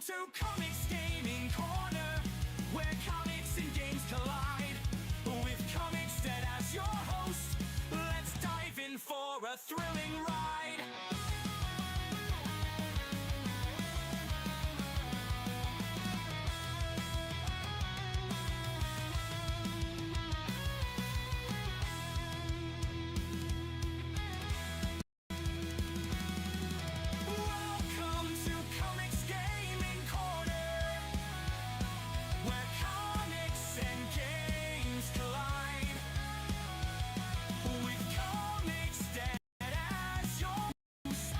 to Comics Gaming Corner, where comics and games collide. With Comics Dead as your host, let's dive in for a thrilling ride. Welcome to Comics Gaming Corner, where comics and games collide. With Comics Dead as your host,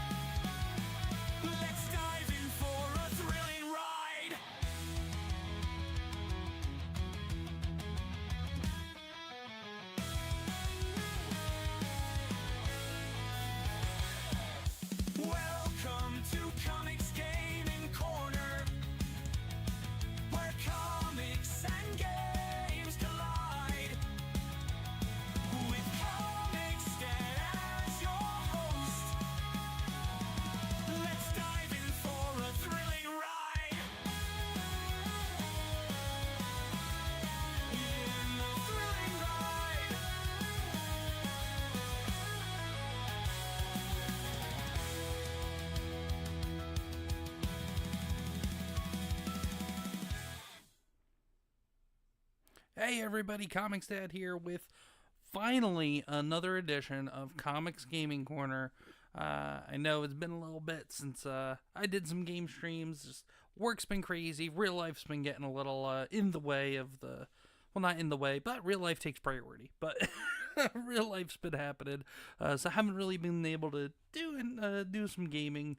let's dive in for a thrilling ride. Welcome to Comics Gaming Corner, where comics and games collide. With Comics Dead as your host, let's dive in for a thrilling ride. In the thrilling ride. Hey everybody, Comics Dad here with finally another edition of Comics Gaming Corner. I know it's been a little bit since I did some game streams. Just work's been crazy. Real life's been getting a little in the way of the... Well, not in the way, but real life takes priority. But real life's been happening. So I haven't really been able to do some gaming.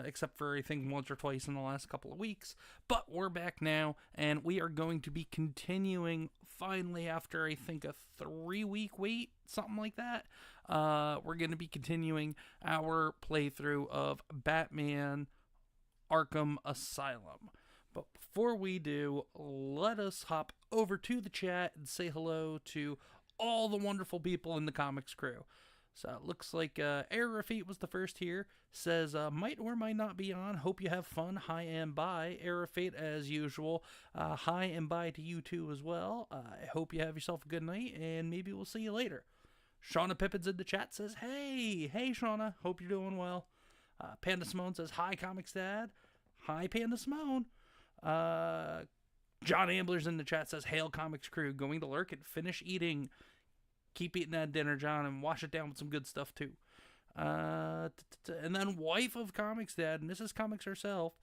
Except for I think once or twice in the last couple of weeks. But we're back now, and we are going to be continuing finally after I think a 3-week wait, something like that. We're going to be continuing our playthrough of Batman Arkham Asylum. But before we do, let us hop over to the chat and say hello to all the wonderful people in the comics crew. So it looks like Aerofate was the first here. Says, might or might not be on. Hope you have fun. Hi and bye. Aerofate, as usual. Hi and bye to you too as well. I hope you have yourself a good night, and maybe we'll see you later. Shauna Pippins in the chat says, hey. Hey, Shauna. Hope you're doing well. Panda Simone says, hi, Comics Dad. Hi, Panda Simone. John Ambler's in the chat says, hail, Comics Crew. Going to lurk and finish eating. Keep eating that dinner, John, and wash it down with some good stuff, too. And then wife of Comics Dad, Mrs. Comics herself,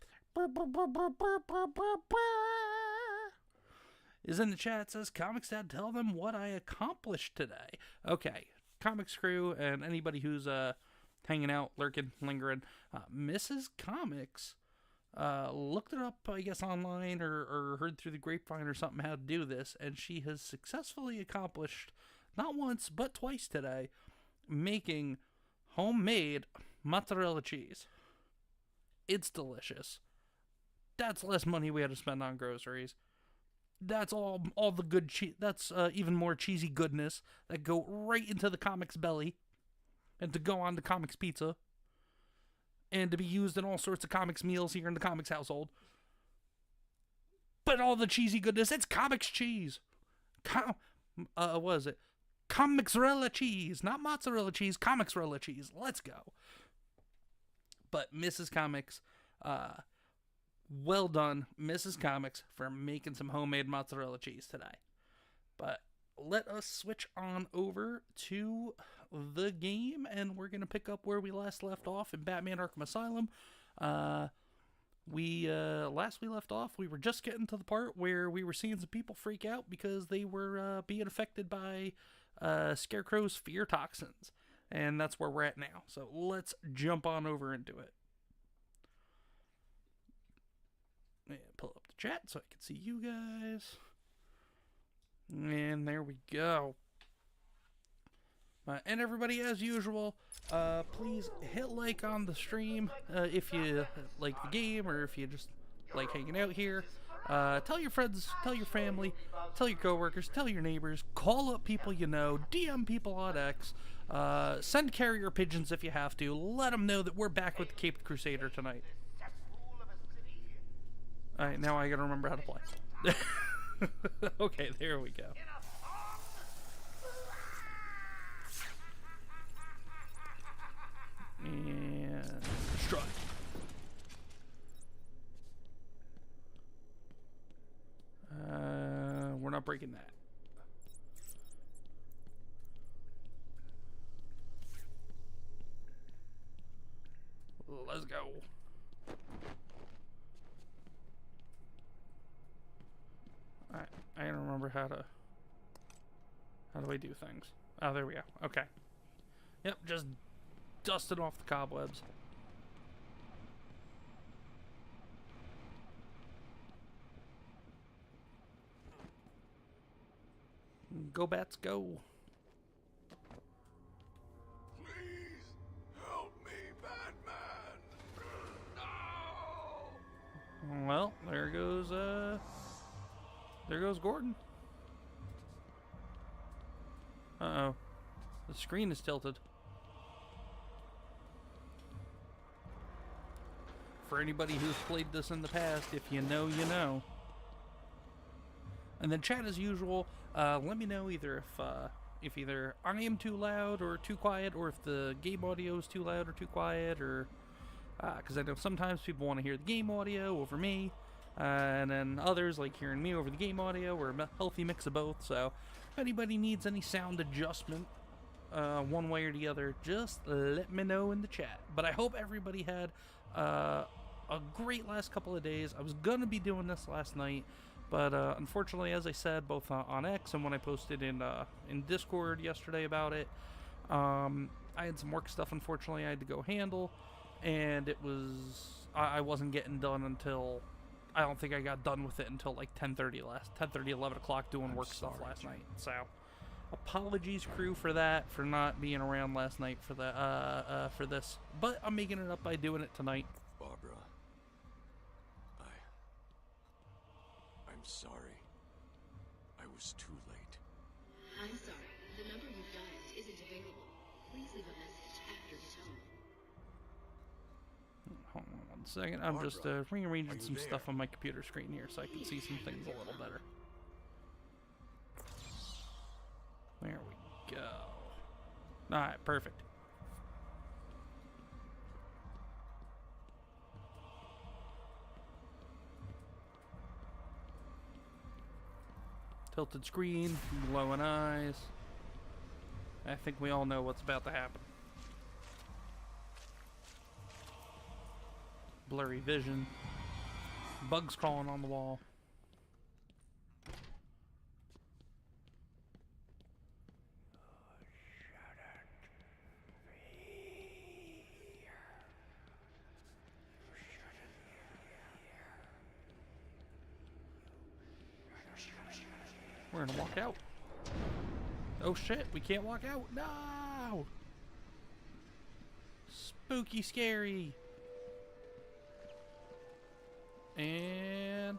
is in the chat, says, Comics Dad, tell them what I accomplished today. Okay, Comics Crew and anybody who's hanging out, lurking, lingering, Mrs. Comics looked it up, I guess, online or heard through the grapevine or something how to do this, and she has successfully accomplished... not once, but twice today, making homemade mozzarella cheese. It's delicious. That's less money we had to spend on groceries. That's all the good cheese. That's even more cheesy goodness that go right into the comics belly and to go on the comics pizza and to be used in all sorts of comics meals here in the comics household. But all the cheesy goodness, it's comics cheese. What is it? Comixrella cheese, not mozzarella cheese, Comixrella cheese. Let's go. But Mrs. Comics, well done, Mrs. Comics, for making some homemade mozzarella cheese today. But let us switch on over to the game, and we're going to pick up where we last left off in Batman Arkham Asylum. Last we left off, we were just getting to the part where we were seeing some people freak out because they were being affected by Scarecrow's fear toxins, and that's where we're at now. So let's jump on over into it. And pull up the chat so I can see you guys. And there we go. And everybody, as usual, please hit like on the stream if you like the game or if you just like hanging out here. Tell your friends, tell your family, tell your coworkers, tell your neighbors, call up people you know, DM people on X, send carrier pigeons if you have to. Let them know that we're back with the Caped Crusader tonight. Cesspool of a city Alright, now I gotta remember how to play. Okay, there we go. And strike. We're not breaking that. Let's go. Alright, I don't remember how do I do things? Oh, there we go. Okay. Yep, just dusted off the cobwebs. Go bats, go. Please help me, Batman. No! Well, there goes Gordon. Uh-oh. The screen is tilted. For anybody who's played this in the past, if you know, you know. And then chat as usual, let me know either if either I am too loud or too quiet, or if the game audio is too loud or too quiet, or because I know sometimes people want to hear the game audio over me, and then others like hearing me over the game audio, or a healthy mix of both. So if anybody needs any sound adjustment one way or the other, just let me know in the chat. But I hope everybody had a great last couple of days. I was gonna be doing this last night, but unfortunately, as I said, both on X and when I posted in Discord yesterday about it, I had some work stuff unfortunately I had to go handle, and it was I wasn't getting done until, I don't think I got done with it until like 10:30, 11 o'clock doing work stuff last night. So apologies, crew, for that, for not being around last night for the for this, but I'm making it up by doing it tonight. Barbara, I'm sorry. I was too late. I'm sorry. The number you've dialed isn't available. Please leave a message after the tone. Hold on one second. I'm Barbara, just are rearranging you some there? stuff on my computer screen here so I can see some things a little better. There we go. Alright, perfect. Tilted screen, glowing eyes. I think we all know what's about to happen. Blurry vision. Bugs crawling on the wall. We're gonna walk out. Oh shit, we can't walk out. No! Spooky scary. And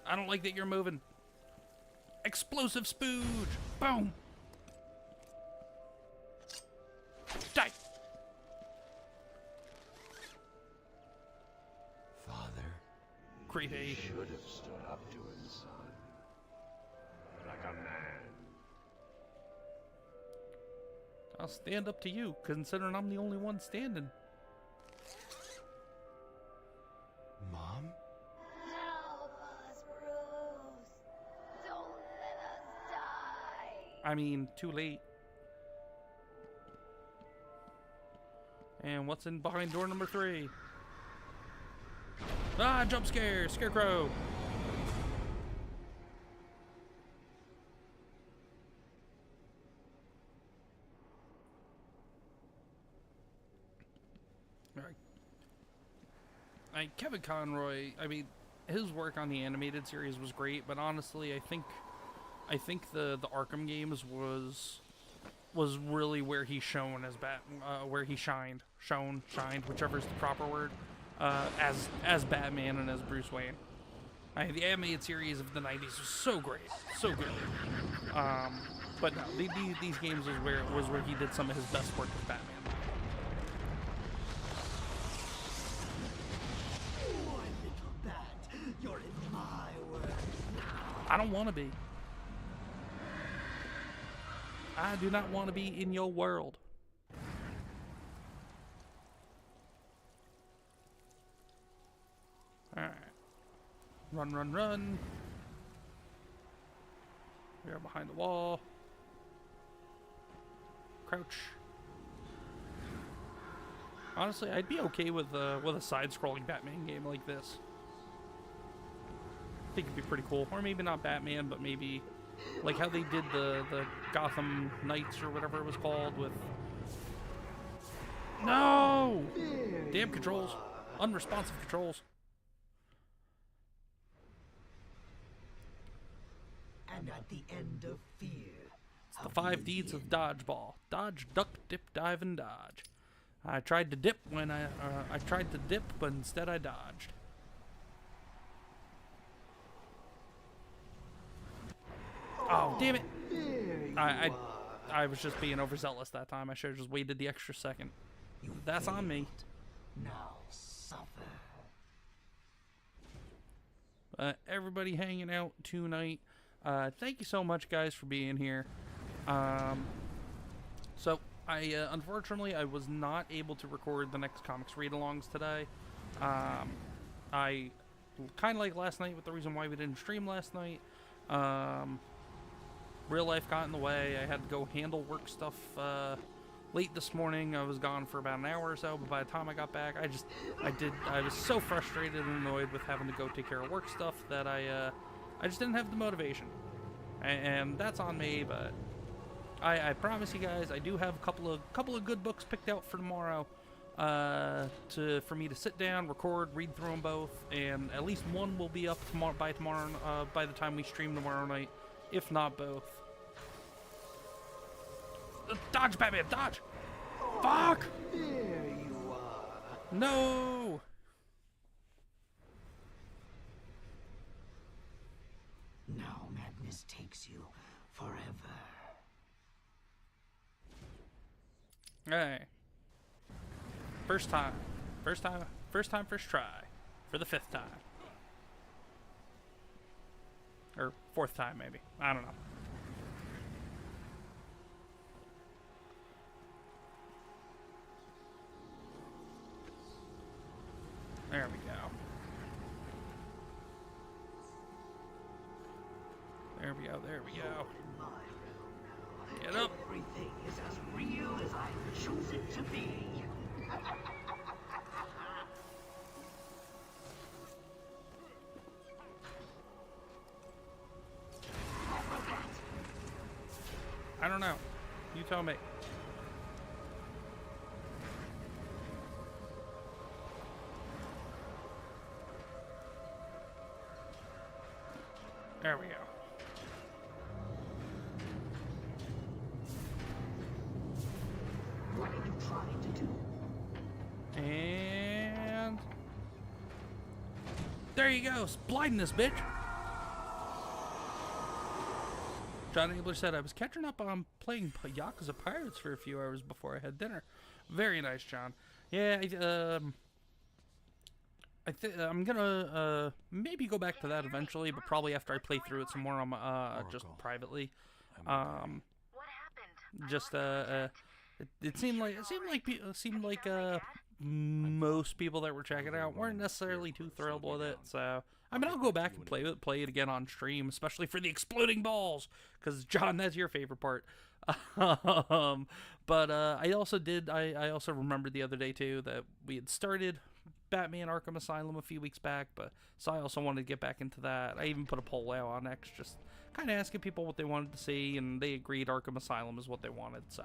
I don't like that you're moving. Explosive spooge. Boom. Die. Father, Creepy. should have stood up to his son. Like a man. I'll stand up to you, considering I'm the only one standing. Mom? Help us, Bruce! Don't let us die! I mean, too late. And what's in behind door number 3? Ah, jump scare! Scarecrow! Kevin Conroy, I mean, his work on the animated series was great, but honestly, I think the Arkham games was really where he shone as where he shined, whichever is the proper word, as Batman and as Bruce Wayne. The animated series of the 90s was so great, so good. But no, these games was where he did some of his best work with Batman. I don't want to be. I do not want to be in your world. Alright. Run, run, run. We are behind the wall. Crouch. Honestly, I'd be okay with a side-scrolling Batman game like this. I think it'd be pretty cool. Or maybe not Batman, but maybe like how they did the Gotham Knights or whatever it was called with... No! Damn controls. Unresponsive controls. And at the end of fear, It's the 5 deeds of dodgeball. Dodge, duck, dip, dive, and dodge. I tried to dip when I tried to dip, but instead I dodged. Oh, damn it! I was just being overzealous that time. I should have just waited the extra second. That's on me. now suffer. Everybody hanging out tonight. Thank you so much, guys, for being here. So, unfortunately, I was not able to record the next comics read-alongs today. I kind of like last night with the reason why we didn't stream last night. Real life got in the way. I had to go handle work stuff late this morning. I was gone for about an hour or so, but by the time I got back, I was so frustrated and annoyed with having to go take care of work stuff that I just didn't have the motivation. And that's on me, but I promise you guys, I do have a couple of good books picked out for tomorrow for me to sit down, record, read through them both, and at least one will be up by the time we stream tomorrow night, if not both. Dodge, Batman, dodge! Fuck! There you are. No! Now madness takes you forever. Hey. First try. For the 5th time. Or 4th time, maybe. I don't know. There we go. There we go, there we go. In my realm now, Get up. everything is as real as I choose it to be. I don't know. You tell me. There we go. What are you trying to do? And there you go. Blindness, bitch. John Abler said, I was catching up on playing Yakuza Pirates for a few hours before I had dinner. Very nice, John. Yeah, I'm gonna maybe go back to that eventually, but probably after I play through it some more on just privately. What happened? Just it seemed like most people that were checking it out weren't necessarily too thrilled with it. So I mean, I'll go back and play it again on stream, especially for the exploding balls, because John, that's your favorite part. But I also remembered the other day too that we had started Batman Arkham Asylum a few weeks back, so I also wanted to get back into that. I even put a poll out on X, just kind of asking people what they wanted to see, and they agreed Arkham Asylum is what they wanted. So,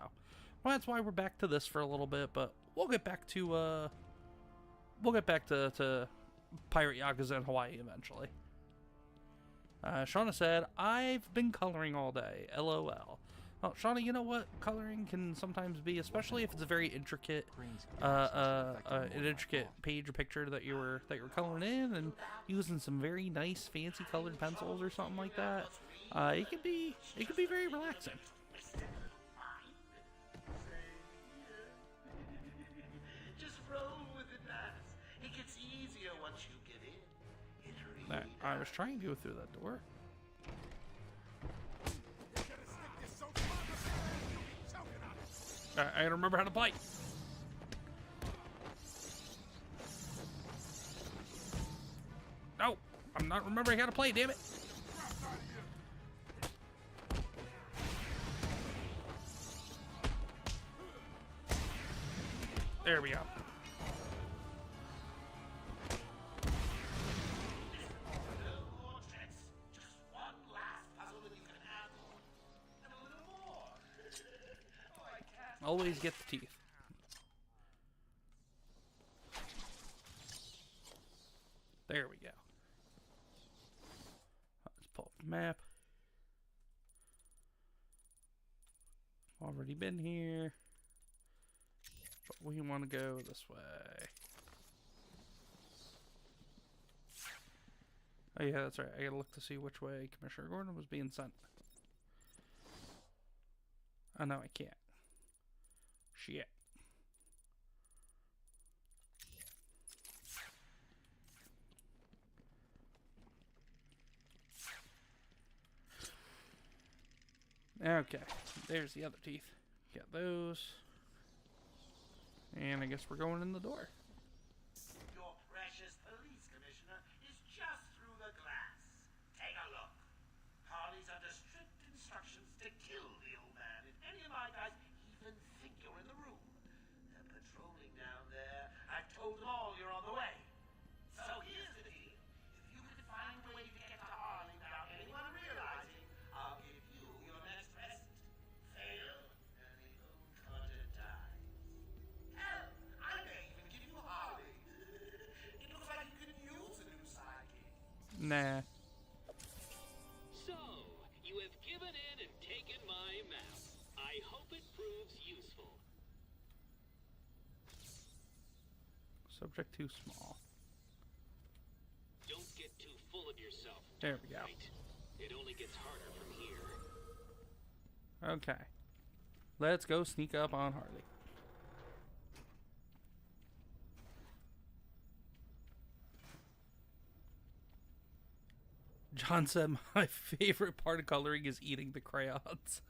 well, that's why we're back to this for a little bit, but we'll get back to Pirate Yakuza in Hawaii eventually. Shauna said, "I've been coloring all day. LOL." Well, Shauna, you know what? Coloring can sometimes be, especially if it's a very intricate, an intricate page or picture that you were coloring in, and using some very nice, fancy colored pencils or something like that. It can be very relaxing. Just roll with it, lads. It gets easier once you get in. It really I was trying to go through that door. I don't remember how to play. No, I'm not remembering how to play, damn it. There we go. Just one last puzzle and you can handle. And a little more. Oh, I can't. Always get the teeth. There we go. Let's pull up the map. Already been here. But we want to go this way. Oh yeah, that's right. I gotta look to see which way Commissioner Gordon was being sent. Oh no, I can't. Shit. Okay, there's the other teeth. Got those. And I guess we're going in the door. Your precious police commissioner is just through the glass. Take a look. Harley's under strict instructions to kill the old man if any of my guys even think you're in the room. They're patrolling down there. I've told them all you're on the way. So here's the deal. If you can find a way to get to Harley without anyone realizing, I'll give you your next rest. Fail, and the old hunter dies. Hell, I may even give you Harley. It looks like you could use a new sidekick. Nah. So, you have given in and taken my map. I hope it proves useful. Subject too small. Don't get too full of yourself. There we go. Right? It only gets harder from here. Okay. Let's go sneak up on Harley. John said my favorite part of coloring is eating the crayons.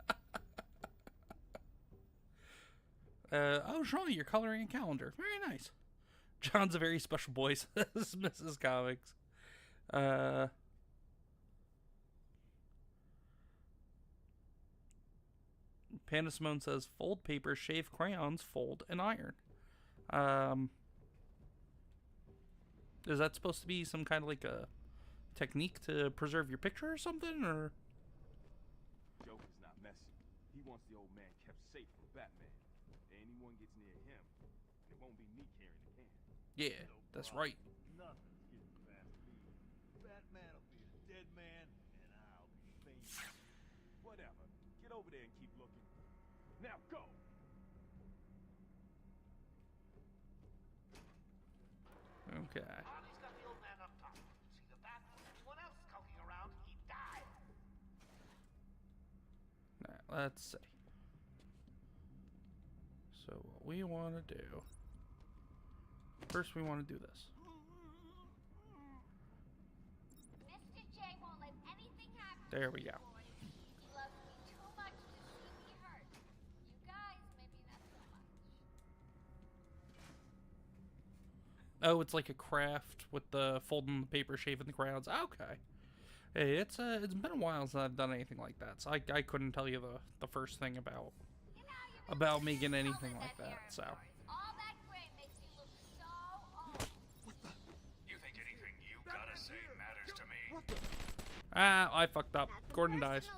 Oh, Sean, you're coloring a calendar. Very nice. John's a very special boy, says Mrs. Comics. Panda Simone says, fold paper, shave crayons, fold, and iron. Is that supposed to be some kind of like a technique to preserve your picture or something, or? Joker's not messing. He wants the old man kept safe from Batman. Anyone gets near him, it won't be me carrying the can. Yeah, that's right. Nothing's getting past me. Batman will be a dead man, and I'll be famous. Whatever. Get over there and keep looking. Now go! Okay. Harley's got the old man up top. See the bat? Anyone else skulking around, he died. Alright, let's see. So what we want to do... First we want to do this. Mr. J won't let anything happen. There we go. Boys. He loves me too much to see me hurt. You guys, maybe not so much. Oh, it's like a craft with the folding the paper, shaving the crayons. Okay. Hey, it's been a while since I've done anything like that, so I couldn't tell you the first thing about You know, you're about making anything like that. So all that gray makes you look so old. You think anything you gotta say matters to me? I fucked up. Gordon dies.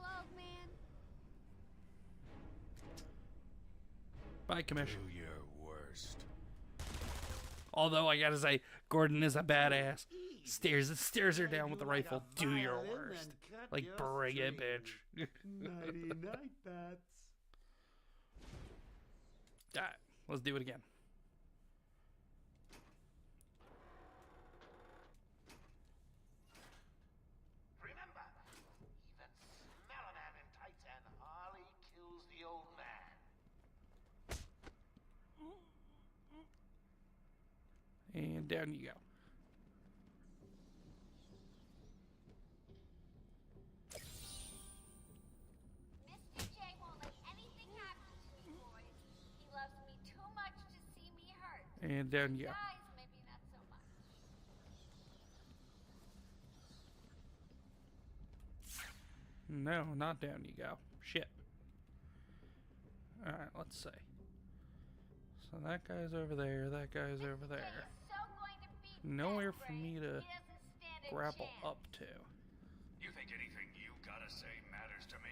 Bye, Commissioner. Do your worst. Although I gotta say, Gordon is a badass. Stares her down with the rifle. Do your worst. Like, bring it, bitch. Nighty night, bats. Alright, let's do it again. Remember, even smell a man in tights and Harley kills the old man. And down you go. Mr. J won't let anything happen to me, boys. He And down you go. Guys, maybe not so much. No, not down you go. Shit. Alright, let's see. So that guy's over there, that guy's over there. He's so going to beat Nowhere that for brain. me to He doesn't stand a grapple chance. up to. You think anything you gotta say matters to me?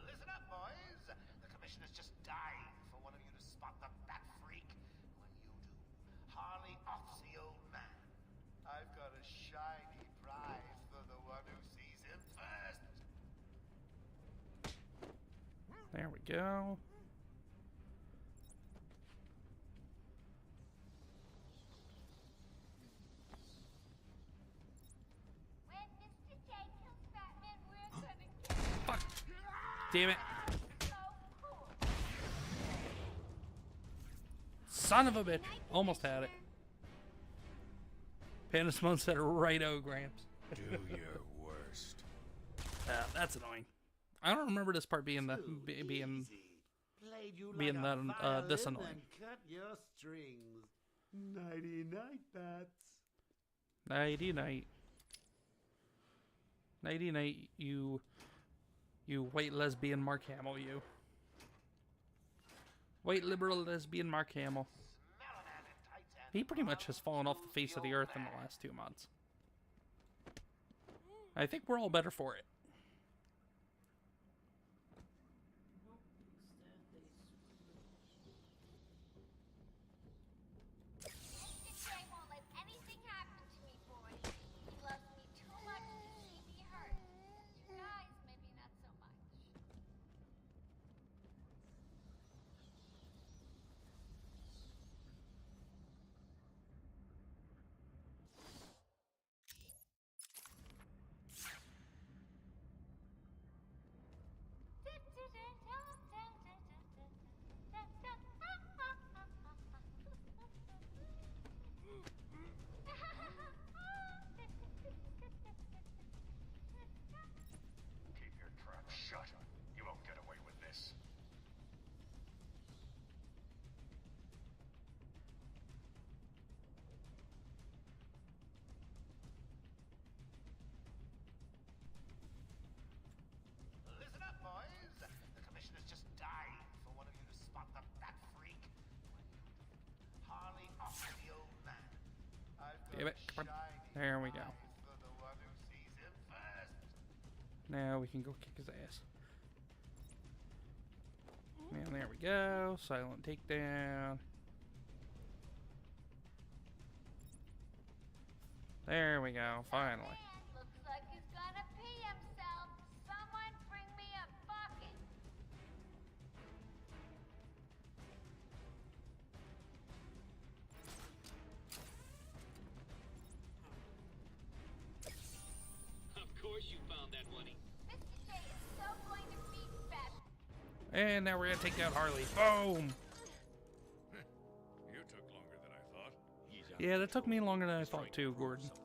Listen up, boys. The commissioner's just dying for one of you to spot the bat freak. When you do, Harley offs the old man. I've got a shiny prize for the one who sees him first. There we go. When Mr. J kills Batman, we're gonna get Fuck. Damn it. so cool. Son of a bitch. Almost had it. Pandasmon said righto, Gramps. Do your worst. That's annoying. I don't remember this part being being Played you being like that, a this violin annoying. and cut your strings. Nighty night, bats. nighty night. Nighty night, you white lesbian Mark Hamill, you. White liberal lesbian Mark Hamill. He pretty much has fallen off the face of the earth in the last 2 months. I think we're all better for it. Mr. J won't let anything happen to me, boys. He loves me too much to see me hurt. You guys, maybe not so much. Keep your trap shut. You won't get away with this. Listen up, boys. The commissioner's just dying for one of you to spot the bat freak. When you do, Harley offs the old man. I've got Damn it. a Come on. shiny There we go. prize for the one who sees him first. Now we can go kick his ass. And there we go. Silent takedown. There we go. Finally. Man looks like he's gonna pee himself. Someone bring me a bucket. Of course you found that money. Mr. J is so going to beat Batman. And now we're gonna take out Harley. Boom! You took longer than I thought. Yeah, that took me longer than I thought too, Gordon. I'm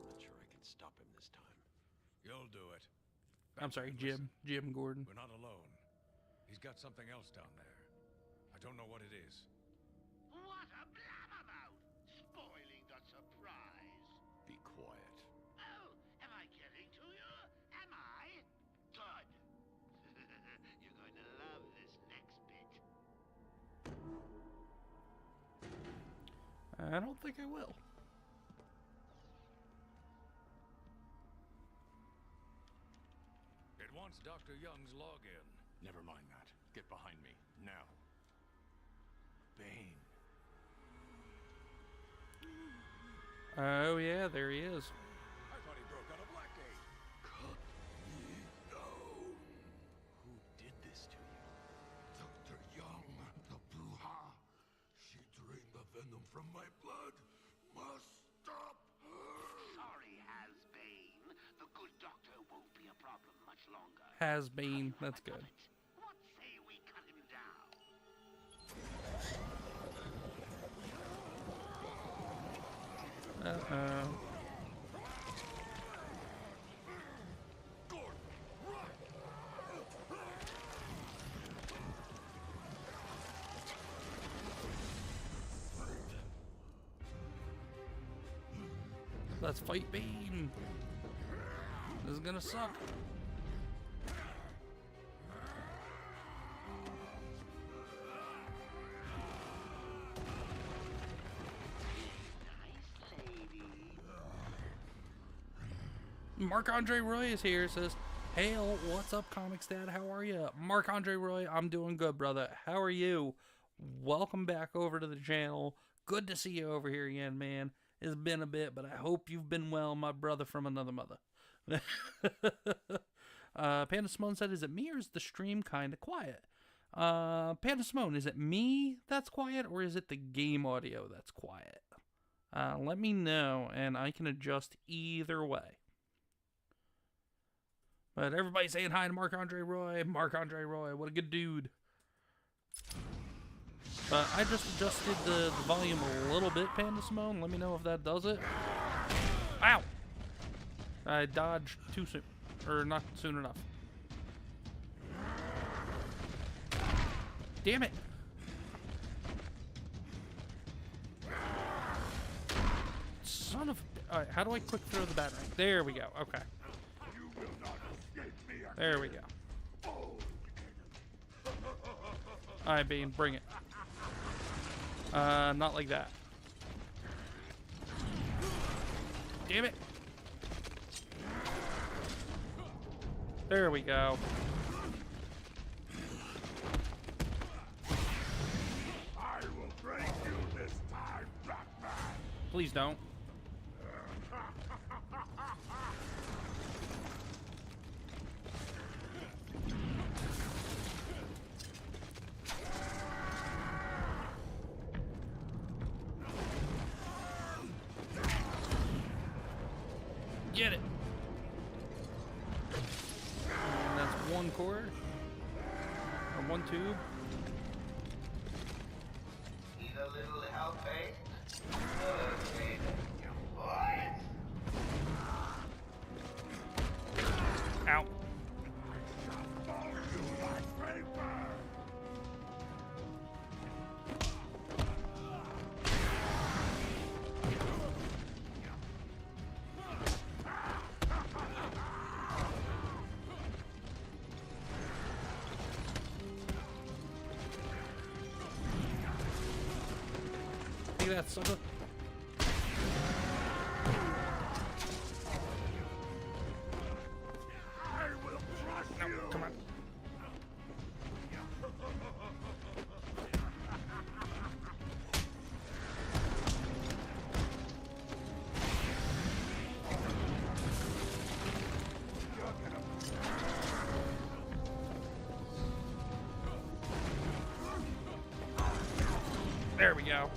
not sure I can stop him this time. You'll do it. I'm sorry, Jim. Jim Gordon. We're not alone. He's got something else down there. I don't know what it is. What a blabbermouth! Spoiling the surprise. Be quiet. Oh, am I getting to you? Am I? Good. You're going to love this next bit. I don't think I will. It wants Dr. Young's login. Never mind that. Get behind me, now. Bane. Oh yeah, there he is. I thought he broke out of Blackgate. Cut me down. Who did this to you? Dr. Young, the Bruja. She drained the venom from my blood. Must stop her. Sorry, Has-Bane. The good doctor won't be a problem much longer. Has been. That's good. What say we cut him down? Uh-oh. Let's fight Bane. This is gonna suck. Marc-Andre Roy is here. Says, "Hey, what's up, Comics Dad? How are you?" Marc-Andre Roy, I'm doing good, brother. How are you? Welcome back over to the channel. Good to see you over here again, man. It's been a bit, but I hope you've been well, my brother from another mother. Panda Simone said, "Is it me or is the stream kind of quiet?" Panda Simone, is it me that's quiet or is it the game audio that's quiet? Let me know and I can adjust either way. But everybody's saying hi to Marc-Andre Roy. Marc-Andre Roy, what a good dude. I just adjusted the volume a little bit, Panda Simone. Let me know if that does it. Ow! I dodged too soon. Or not soon enough. Damn it! Son of... Alright, how do I quick throw the batarang? There we go. Okay. There we go. Alright, Bane, bring it. Not like that. Damn it! There we go. I will break you this time, Batman. Please don't. Get it. And that's one cord. Or one tube. Need a little help, eh? Okay, you boys. Ow. Take that, sucker. I will crush you. Come on. There we go.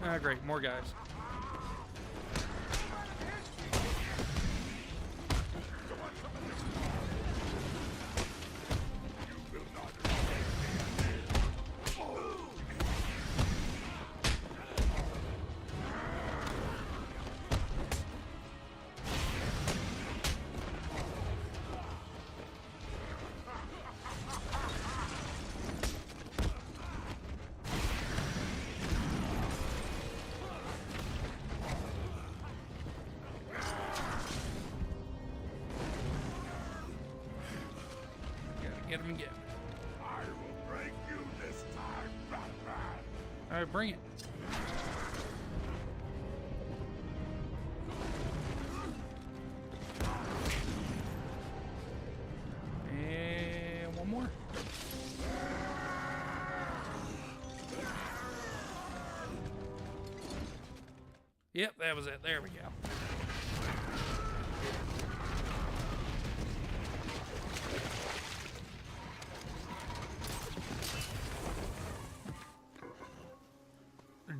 Ah, great, more guys. Get him again. I will break you this time, Batman. Alright, bring it. And one more. Yep, that was it. There we go.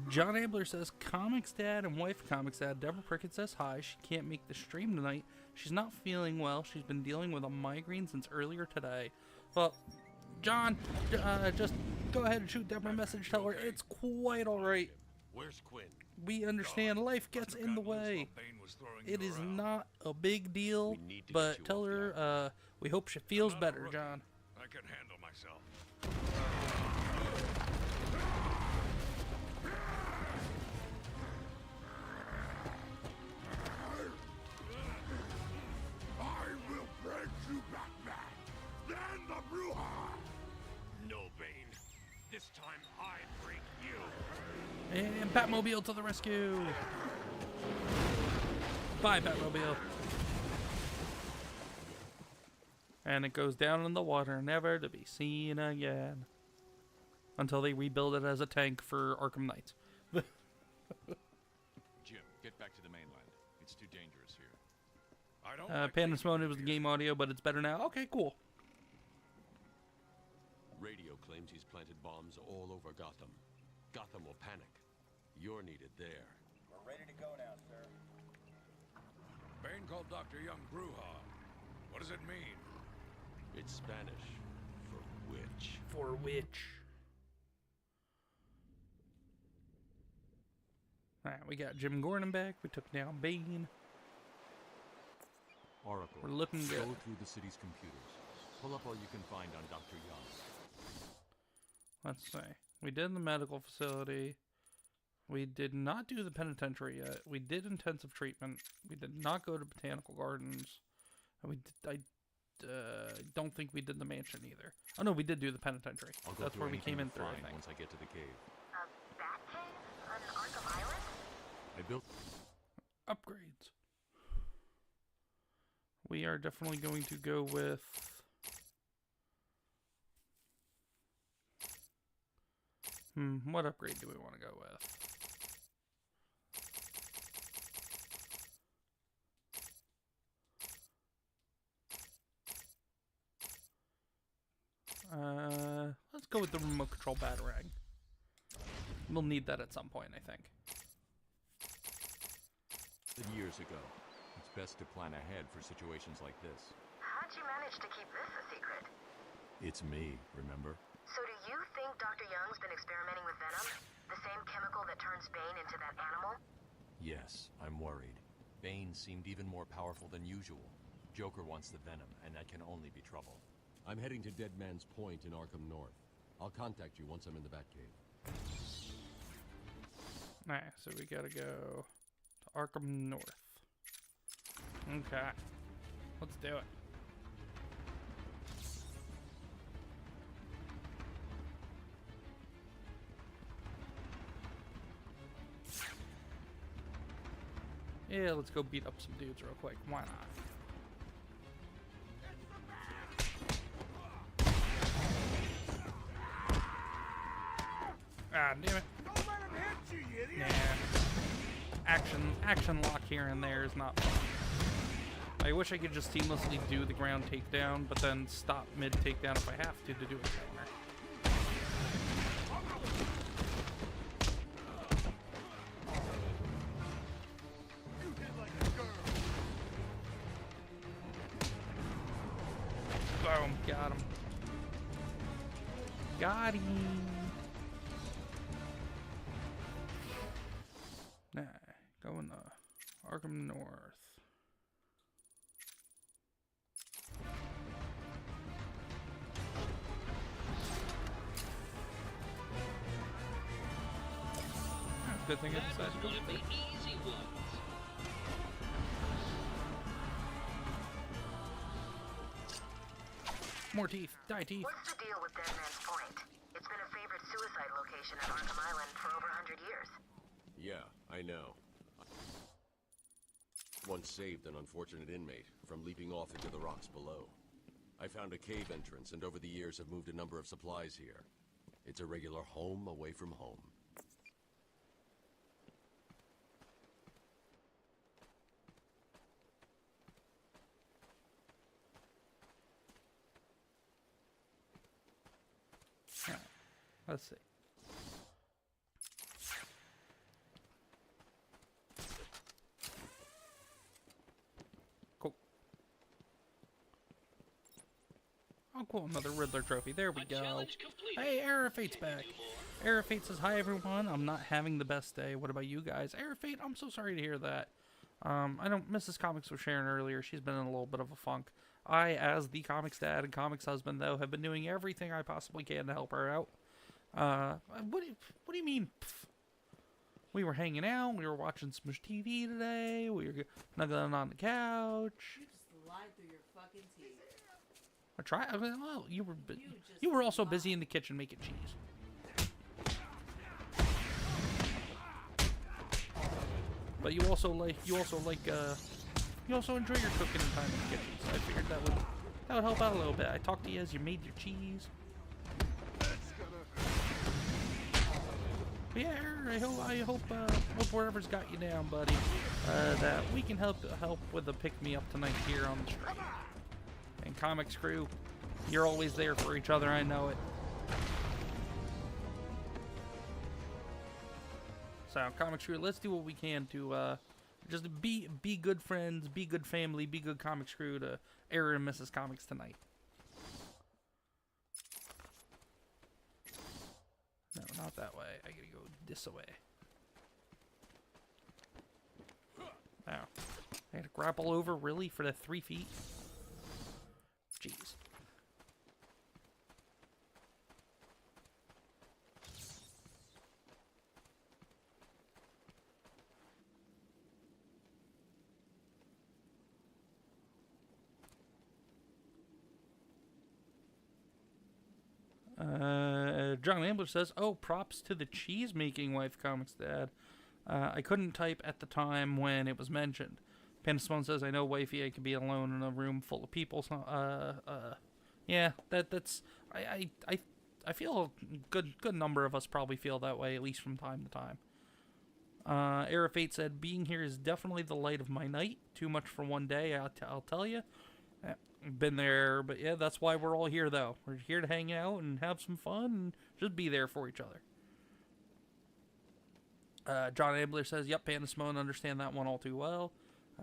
John Ambler says, Comics Dad and wife Comics Dad, Deborah Prickett, says hi. She can't make the stream tonight. She's not feeling well. She's been dealing with a migraine since earlier today. Well, John, just go ahead and shoot Deborah a message. Tell her it's quite alright. Where's Quinn? We understand life gets in the way. It is not a big deal, but tell her we hope she feels better, John. I can handle myself. I will break you, Batman. Then the Bruja. No, Bane. This time I break you. And Batmobile to the rescue. Bye, Batmobile. And it goes down in the water, never to be seen again. Until they rebuild it as a tank for Arkham Knights. Jim, get back to the mainland. It's too dangerous here. I don't Pandemonium was the game audio, but it's better now. Okay, cool. Radio claims he's planted bombs all over Gotham. Gotham will panic. You're needed there. We're ready to go now, sir. Bane called Dr. Young Bruja. What does it mean? It's Spanish for witch. For which? Alright, we got Jim Gordon back. We took down Bane. Oracle, We're looking good. Go through the city's computers. Pull up all you can find on Dr. Young. Let's see. We did the medical facility. We did not do the penitentiary yet. We did intensive treatment. We did not go to botanical gardens. And I don't think we did the mansion either. Oh no, we did do the penitentiary. I'll go That's through where we anything came in you'll through, I find think. once I get to the cave. Bat cave on Arkham Island? I built... Upgrades. We are definitely going to go with... what upgrade do we want to go with? Let's go with the remote control batarang. We'll need that at some point, I think. Years ago. It's best to plan ahead for situations like this. How'd you manage to keep this a secret? It's me, remember? So do you think Dr. Young's been experimenting with venom? The same chemical that turns Bane into that animal? Yes, I'm worried. Bane seemed even more powerful than usual. Joker wants the venom, and that can only be trouble. I'm heading to Dead Man's Point in Arkham North. I'll contact you once I'm in the Batcave. Alright, so we gotta go to Arkham North. Okay. Let's do it. Yeah, let's go beat up some dudes real quick. Why not? Ah, damn it. Don't let him hit you, you idiot! Nah. Action lock here and there is not fun. I wish I could just seamlessly do the ground takedown, but then stop mid takedown if I have to do a counter. Boom, got him. Got him. Nah, going to Arkham North. Good thing I decided to go One of the with it. easy ones. More teeth. Die teeth. What's the deal with Dead Man's Point? It's been a favorite suicide location at Arkham Island for over 100 years. Yeah, I know. Once saved an unfortunate inmate from leaping off into the rocks below. I found a cave entrance and over the years have moved a number of supplies here. It's a regular home away from home. Let's see. Oh, cool, another Riddler trophy. There we go. Challenge completed. Hey, Era Fate's Can you back. do more? Era Fate says, hi, everyone. I'm not having the best day. What about you guys? Era Fate, I'm so sorry to hear that. I don't. Mrs. Comics was sharing earlier. She's been in a little bit of a funk. I, as the comics dad and comics husband, though, have been doing everything I possibly can to help her out. What do you mean? Pff? We were hanging out. We were watching some TV today. We were snuggling on the couch. You just lied through your fucking teeth. I tried. Well, you were also busy in the kitchen making cheese. But you also enjoy your cooking time in the kitchen. So I figured that would help out a little bit. I talked to you as you made your cheese. But yeah, I hope whatever's got you down, buddy, that we can help with the pick me up tonight here on the stream. And Comics Crew, you're always there for each other. I know it. So, Comics Crew, let's do what we can to just be good friends, be good family, be good Comics Crew to Era and Mrs. Comics tonight. No, not that way. I gotta go this way. Wow. I gotta grapple over, really, for the 3 feet? Jeez. John Ambler says, oh, props to the cheese-making wife, Comics Dad. I couldn't type at the time when it was mentioned. Panda Simone says, I know wifey, I could be alone in a room full of people. So, yeah, that's... I feel a good number of us probably feel that way, at least from time to time. Era Fate said, being here is definitely the light of my night. Too much for one day, I'll tell you. Been there, but yeah, that's why we're all here, though. We're here to hang out and have some fun and just be there for each other. John Ambler says, yep, Panda Simone, understand that one all too well.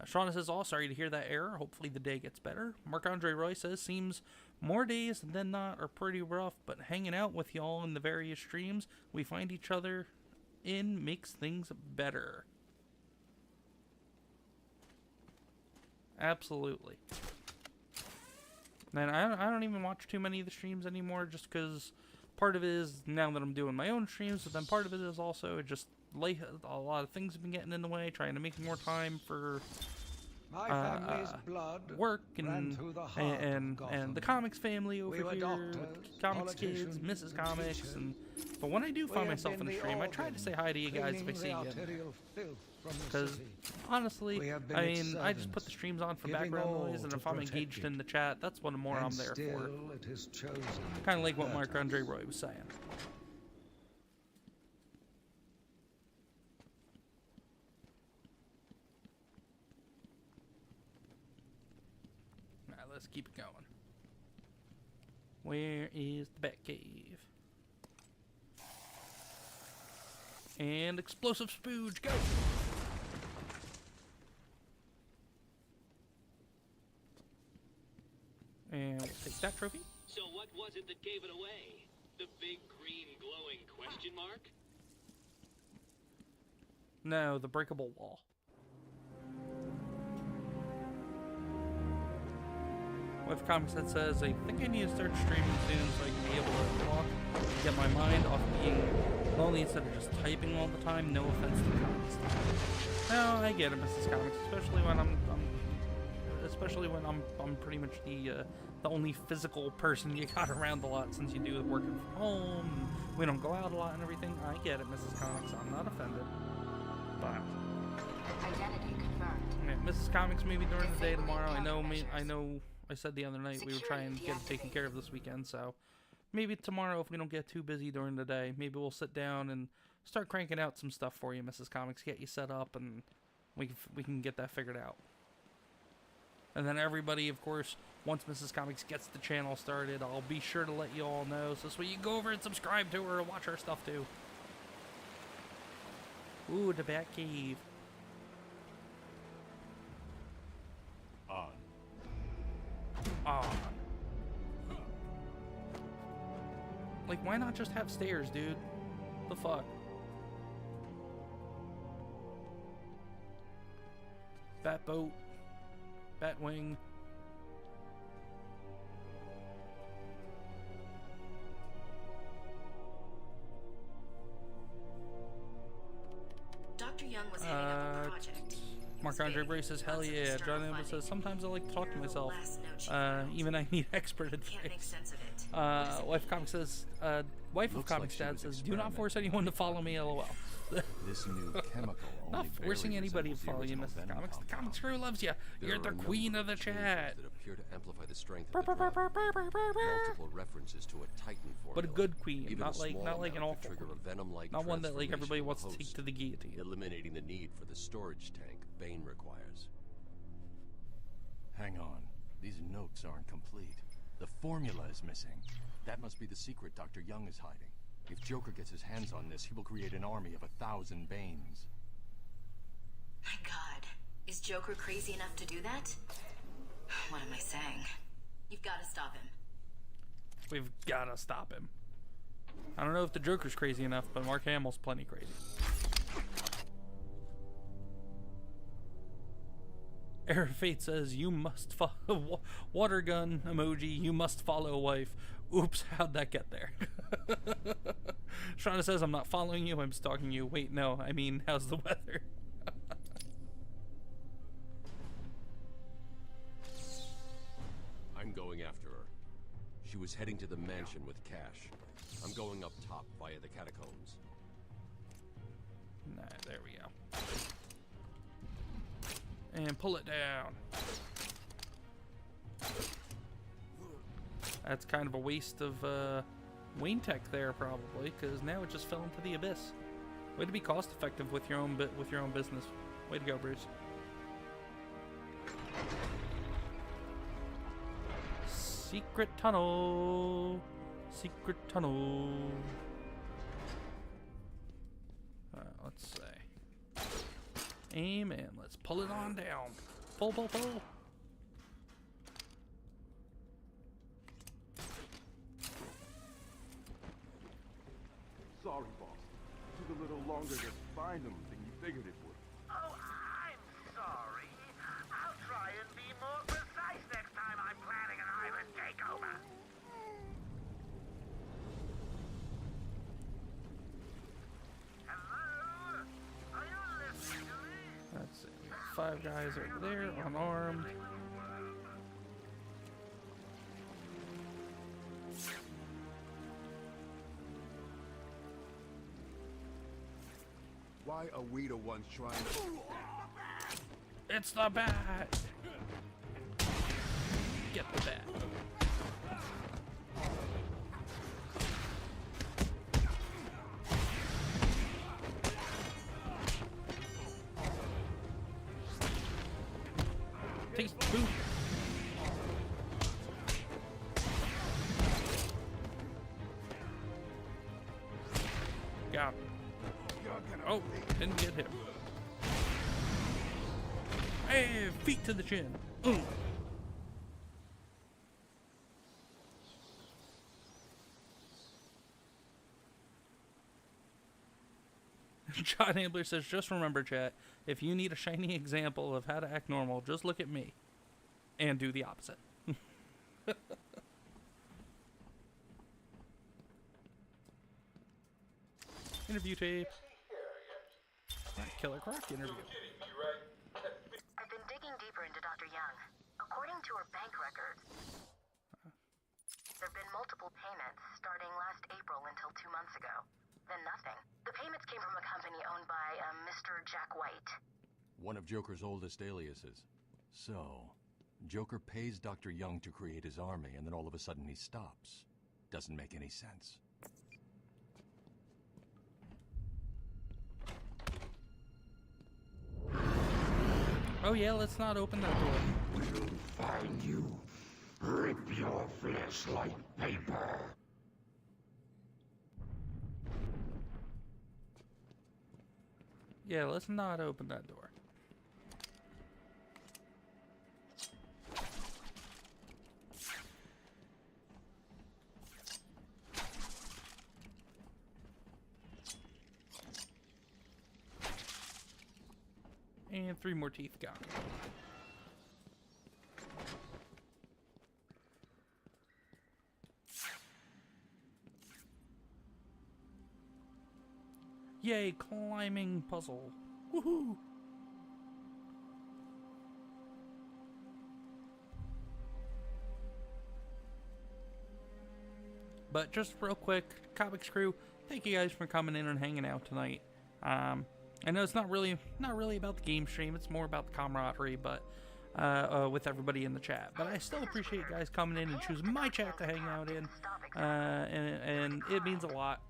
Shauna says, oh, sorry to hear that error. Hopefully the day gets better. Marc-Andre Roy says, seems more days than not are pretty rough, but hanging out with y'all in the various streams we find each other in makes things better. Absolutely. And I don't even watch too many of the streams anymore, just because part of it is now that I'm doing my own streams, but then part of it is also just a lot of things have been getting in the way, trying to make more time for My family's blood work ran through the heart of Gotham. and the comics family over We were here, doctors, Comics Kids, Mrs. Comics, but when I do find myself in a stream, I try to say hi to you guys if I see you. Because honestly, I mean, I just put the streams on for background noise, and if I'm engaged in the chat, that's what more I'm there for. Kind of like what Marc-Andre Roy was saying. Alright, let's keep it going. Where is the Batcave? And explosive spooge, go! And we'll take that trophy. So what was it that gave it away? The big green glowing question mark? No, the breakable wall. With Comics that says, I think I need to start streaming soon so I can be able to talk and get my mind off being lonely instead of just typing all the time. No offense to Comics. No, I get it, Mrs. Comics, especially when I'm pretty much the only physical person you got around a lot, since you do working from home and we don't go out a lot and everything. I get it, Mrs. Comics. I'm not offended. But Identity confirmed. yeah, Mrs. Comics, maybe during the day tomorrow. I know. I said the other night we were trying to get it taken care of this weekend, so maybe tomorrow, if we don't get too busy during the day, maybe we'll sit down and start cranking out some stuff for you, Mrs. Comics, get you set up, and we can get that figured out. And then everybody, of course, once Mrs. Comics gets the channel started, I'll be sure to let you all know, so this way you can go over and subscribe to her and watch her stuff too. Ooh, the Batcave. On. On. Like, why not just have stairs, dude? The fuck? Batboat. Batwing. Dr. Young was heading up a project. Mark Andre Bray says, hell yeah. John Amber says, sometimes I like to talk to myself. Even I need expert advice. Wife of Comics says, wife of Comics Dad says, do not force anyone to follow me, lol. This new chemical Not forcing anybody to follow you, Mrs. Comics. The Comics crew loves you. You're the queen of the chat. That appear to amplify the strength of the drug. Multiple references to a Titan formula. But a good queen, Even not a like small an amount awful could trigger queen. a venom-like Not one that like everybody transformation wants to of a take host, to the guillotine. eliminating the need for the storage tank Bane requires. Hang on. These notes aren't complete. The formula is missing. That must be the secret Dr. Young is hiding. If Joker gets his hands on this, he will create an army of 1,000 Banes. My God. Is Joker crazy enough to do that? What am I saying? You've got to stop him. We've gotta stop him. I don't know if the Joker's crazy enough, but Mark Hamill's plenty crazy. Air Fate says, you must follow. Water gun emoji, you must follow wife. Oops, how'd that get there? Shauna says, I'm not following you, I'm stalking you. Wait, no, I mean, how's the weather? I'm going after her. She was heading to the mansion with cash. I'm going up top via the catacombs. Nah, there we go. And pull it down. That's kind of a waste of Wayne Tech there, probably, because now it just fell into the abyss. Way to be cost effective with your own business. Way to go, Bruce. Secret tunnel. Secret tunnel. Alright, let's see. Aim and let's pull it on down. Pull, pull, pull. Sorry, boss. Took a little longer to find them than you figured it would. Oh, I'm sorry. I'll try and be more precise next time I'm planning an island takeover. Hello? Are you listening to me? Let's see. We got 5 guys over there, unarmed. Why are we the ones trying to... It's the bat! Get the bat. Take two. Got him. Oh, didn't get him. Hey, feet to the chin. Ooh. John Ambler says, just remember, chat, if you need a shiny example of how to act normal, just look at me and do the opposite. Interview tape. Killer Croc interview. I've been digging deeper into Dr. Young. According to her bank records, there have been multiple payments starting last April until 2 months ago. Then nothing. The payments came from a company owned by Mr. Jack White. One of Joker's oldest aliases. So, Joker pays Dr. Young to create his army, and then all of a sudden he stops. Doesn't make any sense. Oh yeah, let's not open that door. We'll find you. Rip your flesh like paper. Yeah, let's not open that door. And 3 more teeth gone. Yay, climbing puzzle. Woohoo! But just real quick, Comix crew, thank you guys for coming in and hanging out tonight. I know it's not really about the game stream, it's more about the camaraderie, but with everybody in the chat. But I still appreciate you guys coming in and choosing my chat to hang out in, and it means a lot.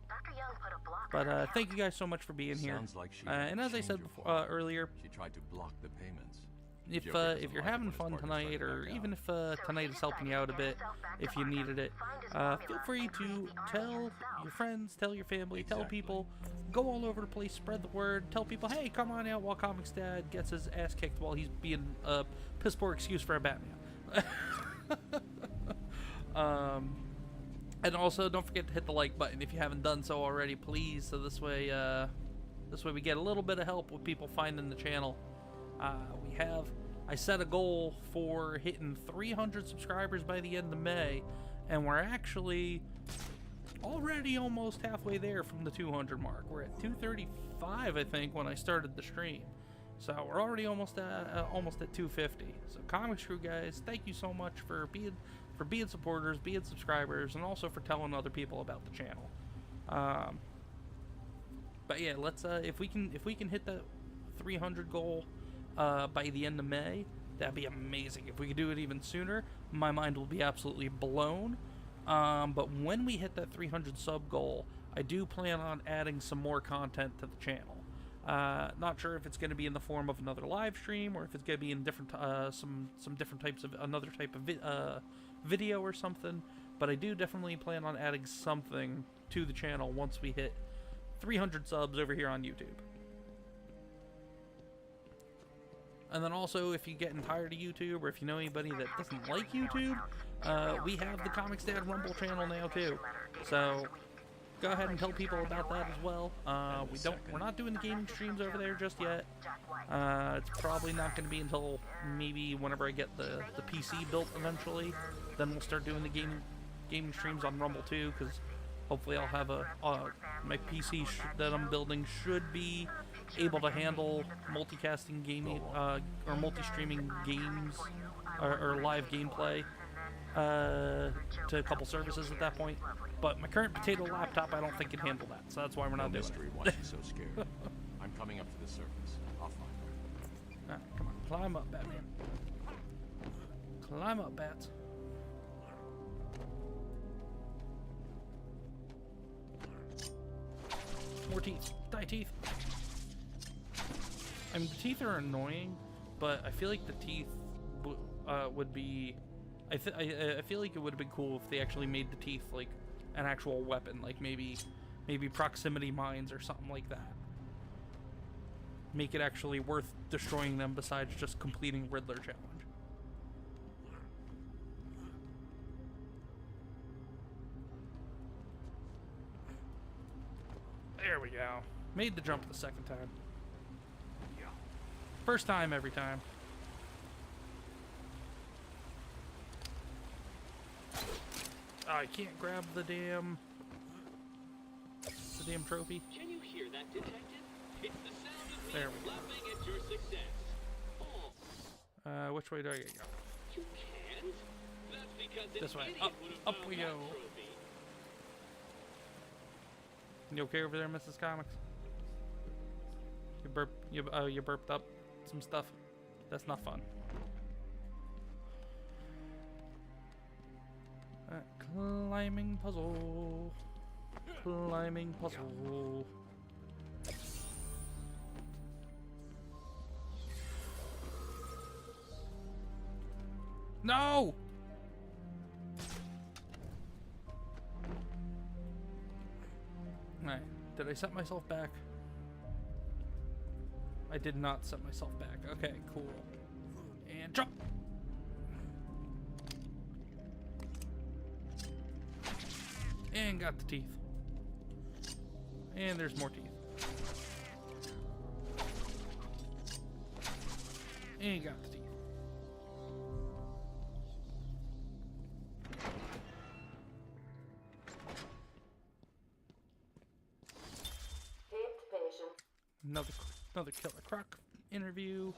But thank you guys so much for being here. Like and as I said before, earlier, she tried to block the payments. If you're having fun tonight, or even if tonight is helping you out a bit, if you needed it, feel free to tell your friends, tell your family, tell people, go all over the place, spread the word, tell people, hey, come on out while Comix Dad gets his ass kicked while he's being a piss poor excuse for a Batman. And also, don't forget to hit the like button if you haven't done so already, please. So this way we get a little bit of help with people finding the channel. I set a goal for hitting 300 subscribers by the end of May, and we're actually already almost halfway there from the 200 mark. We're at 235, I think, when I started the stream. So we're already almost at 250. So Comix crew guys, thank you so much for being supporters, being subscribers, and also for telling other people about the channel. But yeah, let's if we can hit that 300 goal by the end of May, that'd be amazing. If we could do it even sooner, my mind will be absolutely blown. But when we hit that 300 sub goal, I do plan on adding some more content to the channel. Not sure if it's going to be in the form of another live stream, or if it's going to be in different some different types of another type of video or something. But I do definitely plan on adding something to the channel once we hit 300 subs over here on YouTube. And then also, if you're getting tired of YouTube, or if you know anybody that doesn't like YouTube, we have the Comix Dad Rumble channel now too. So go ahead and tell people about that as well. We're not doing the gaming streams over there just yet. It's probably not going to be until maybe whenever I get the PC built eventually. Then we'll start doing the gaming streams on Rumble too, because hopefully I'll have my PC that I'm building should be able to handle multicasting gaming or multi-streaming games or live gameplay to a couple services at that point. But my current potato laptop, I don't think can handle that, so that's why we're not doing it. Why she's so scared. I'm coming up to the surface. I'll find her. Alright, come on, climb up, Batman. Climb up, Bats. More teeth. Die, teeth. I mean, the teeth are annoying, but I feel like the teeth would be... I feel like it would have been cool if they actually made the teeth like an actual weapon, like maybe proximity mines or something like that. Make it actually worth destroying them besides just completing Riddler challenge. There we go. Made the jump the second time. First time every time. Oh, I can't grab the damn trophy. Can you hear that, detective? It's the sound of me There we go. laughing at your success. Oh, Which way do I go? you can't? That's because an This way. idiot Up, would have up found we that go. trophy. You okay over there, Mrs. Comics? You burped up some stuff. That's not fun. Climbing puzzle. Climbing puzzle. No! Alright, did I set myself back? I did not set myself back. Okay, cool. And jump! And got the teeth. And there's more teeth. Ain't got the teeth. Another Killer Croc interview.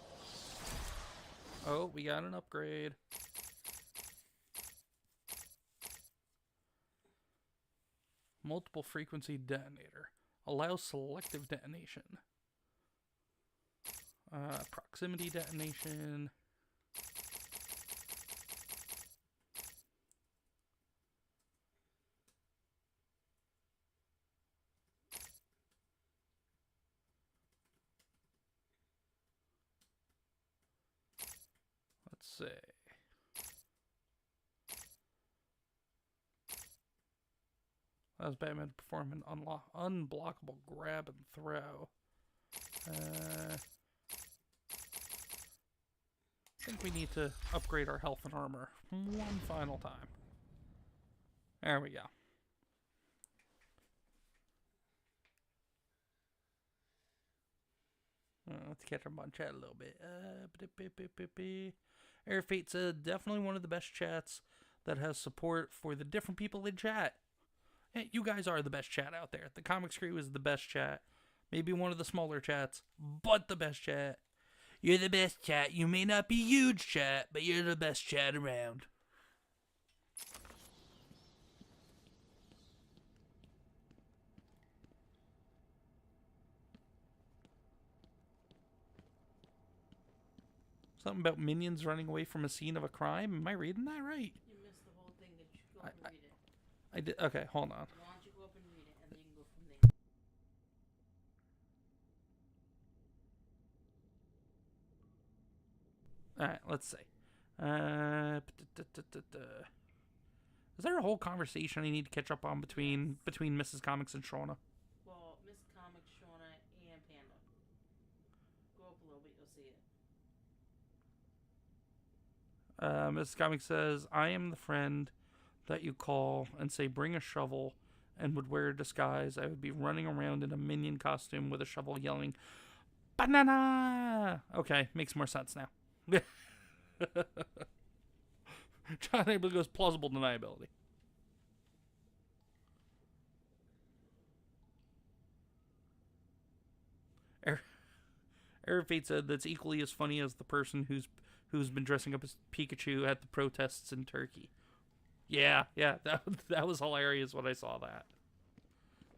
Oh, we got an upgrade. Multiple frequency detonator. Allows selective detonation. Proximity detonation. Let's see. Allows Batman to perform an unblockable grab and throw. I think we need to upgrade our health and armor one final time. There we go. Let's catch up on chat a little bit. Air Fate said, definitely one of the best chats that has support for the different people in chat. Hey, you guys are the best chat out there. The Comics Crew is the best chat. Maybe one of the smaller chats, but the best chat. You're the best chat. You may not be huge chat, but you're the best chat around. Something about minions running away from a scene of a crime? Am I reading that right? You missed the whole thing. Did you go up and read it? I did. Okay, hold on. Why don't you go up and read it, and then you can go from there. Alright, let's see. Is there a whole conversation I need to catch up on between Mrs. Comics and Shauna? Well, Miss Comics, Shauna, and Panda. Go up a little bit, you'll see it. Mrs. Comics says, I am the friend that you call and say bring a shovel and would wear a disguise. I would be running around in a minion costume with a shovel yelling, banana! Okay, makes more sense now. John Abel goes plausible deniability. Air Fate said that's equally as funny as the person who's been dressing up as Pikachu at the protests in Turkey. Yeah, that was hilarious when I saw that.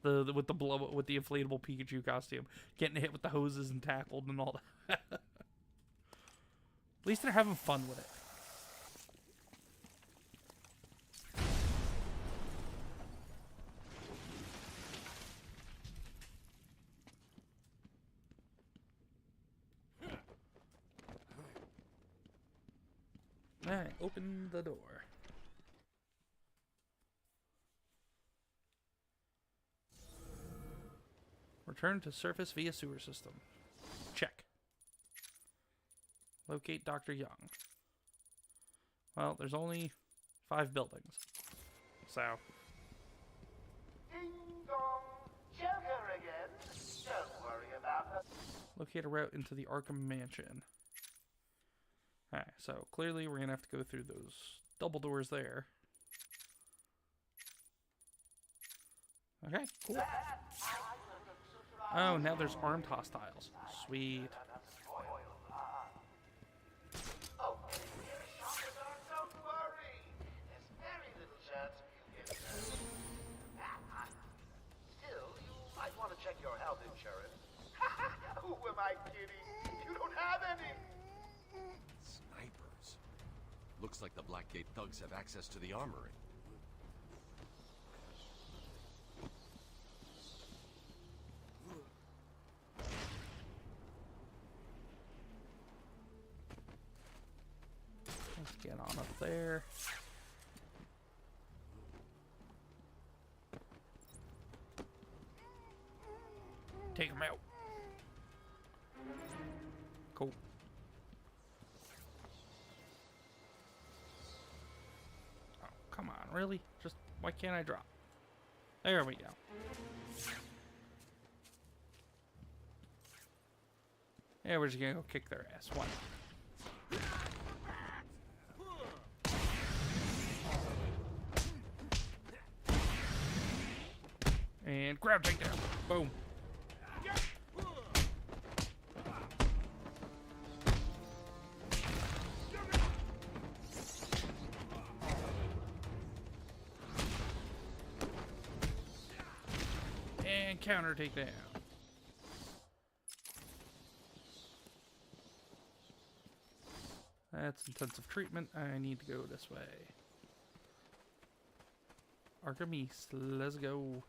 With the inflatable Pikachu costume, getting hit with the hoses and tackled and all that. At least they're having fun with it. Alright, open the door. Return to surface via sewer system. Check. Locate Dr. Young. Well, there's only 5 buildings. So. Ding dong, Joker again. Don't worry about her. Locate a route into the Arkham Mansion. Alright, so clearly we're gonna have to go through those double doors there. Okay, cool. Oh, now there's armed hostiles. Sweet. Oh, don't worry. There's very little chance you get hurt. Still, you might want to check your health insurance. Who am I kidding? You don't have any. Snipers. Looks like the Blackgate thugs have access to the armory. Let's get on up there. Take him out. Cool. Oh, come on, really? Just, why can't I drop? There we go. Yeah, we're just gonna go kick their ass. Why not? Grab takedown. Boom. And counter takedown. That's intensive treatment. I need to go this way. Arkham East. Let's go.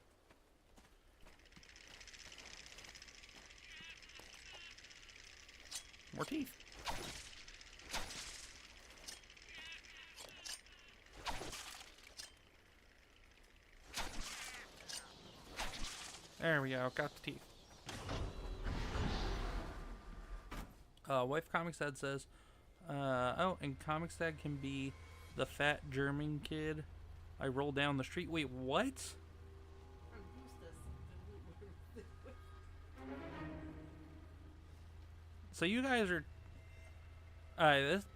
More teeth. There we go. Got the teeth. Wife Comics Dad says, oh, and Comics Dad can be the fat German kid I roll down the street. Wait, what? So you guys are...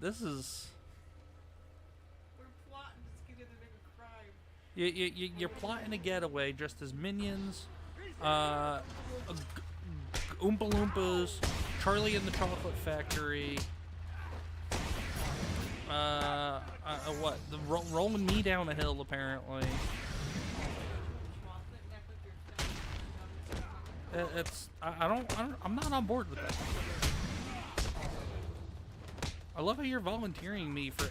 this is... We're plotting to get into a crime. You're plotting a getaway just as minions, Oompa Loompas, Charlie and the Chocolate Factory, what? Rolling me down a hill, apparently. I'm not on board with that. I love how you're volunteering me for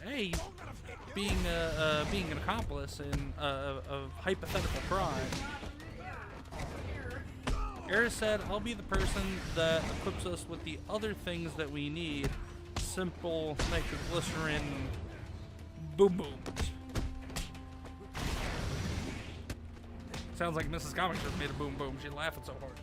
being an accomplice in a hypothetical crime. Eris said, I'll be the person that equips us with the other things that we need. Simple nitroglycerin boom booms. Sounds like Mrs. Comics just made a boom boom. She's laughing so hard.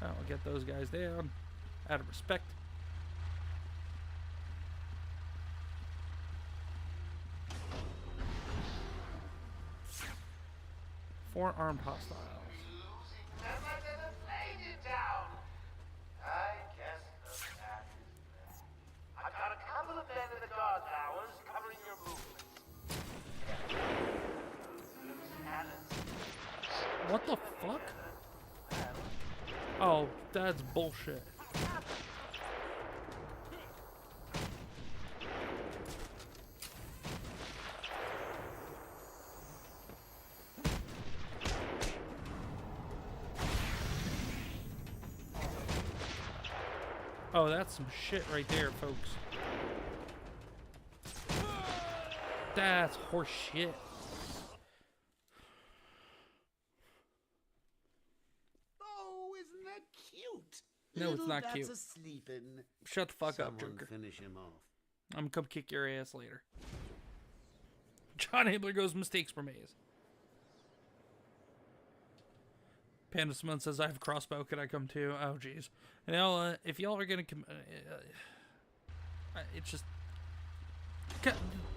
I'll get those guys down out of respect. Four armed hostiles. I've got a couple of men in the guard towers covering your movements. What the fuck? Oh, that's bullshit. Oh, that's some shit right there, folks. That's horse shit. Oh, isn't that cute? No, it's not cute. Sleeping. Shut the fuck up, Joker. Finish him off. I'm gonna come kick your ass later. John Abler goes, mistakes were made. Panda Simone says, I have a crossbow. Can I come too? Oh, jeez. You know, if y'all are going to come... it's just... The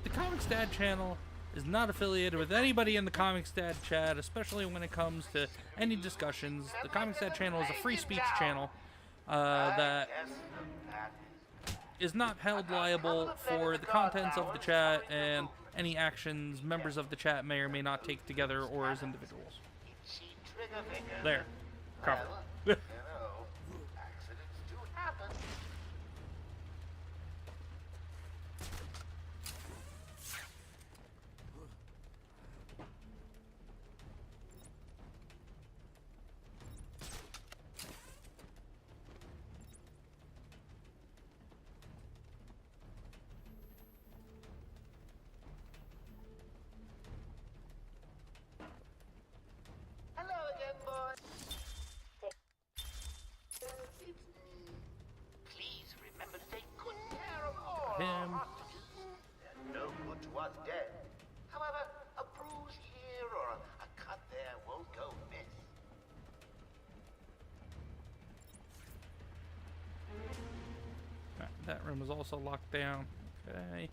Comics Dad channel is not affiliated with anybody in the Comics Dad chat, especially when it comes to any discussions. The Comics Dad channel is a free speech channel that is not held liable for the contents of the chat and any actions members of the chat may or may not take together or as individuals. There. Cover. Accidents do happen. Hello again, boy. Please remember to take good care of all Him. hostages. They're no good to us dead. However, a bruise here or a cut there won't go miss. That room is also locked down. Okay.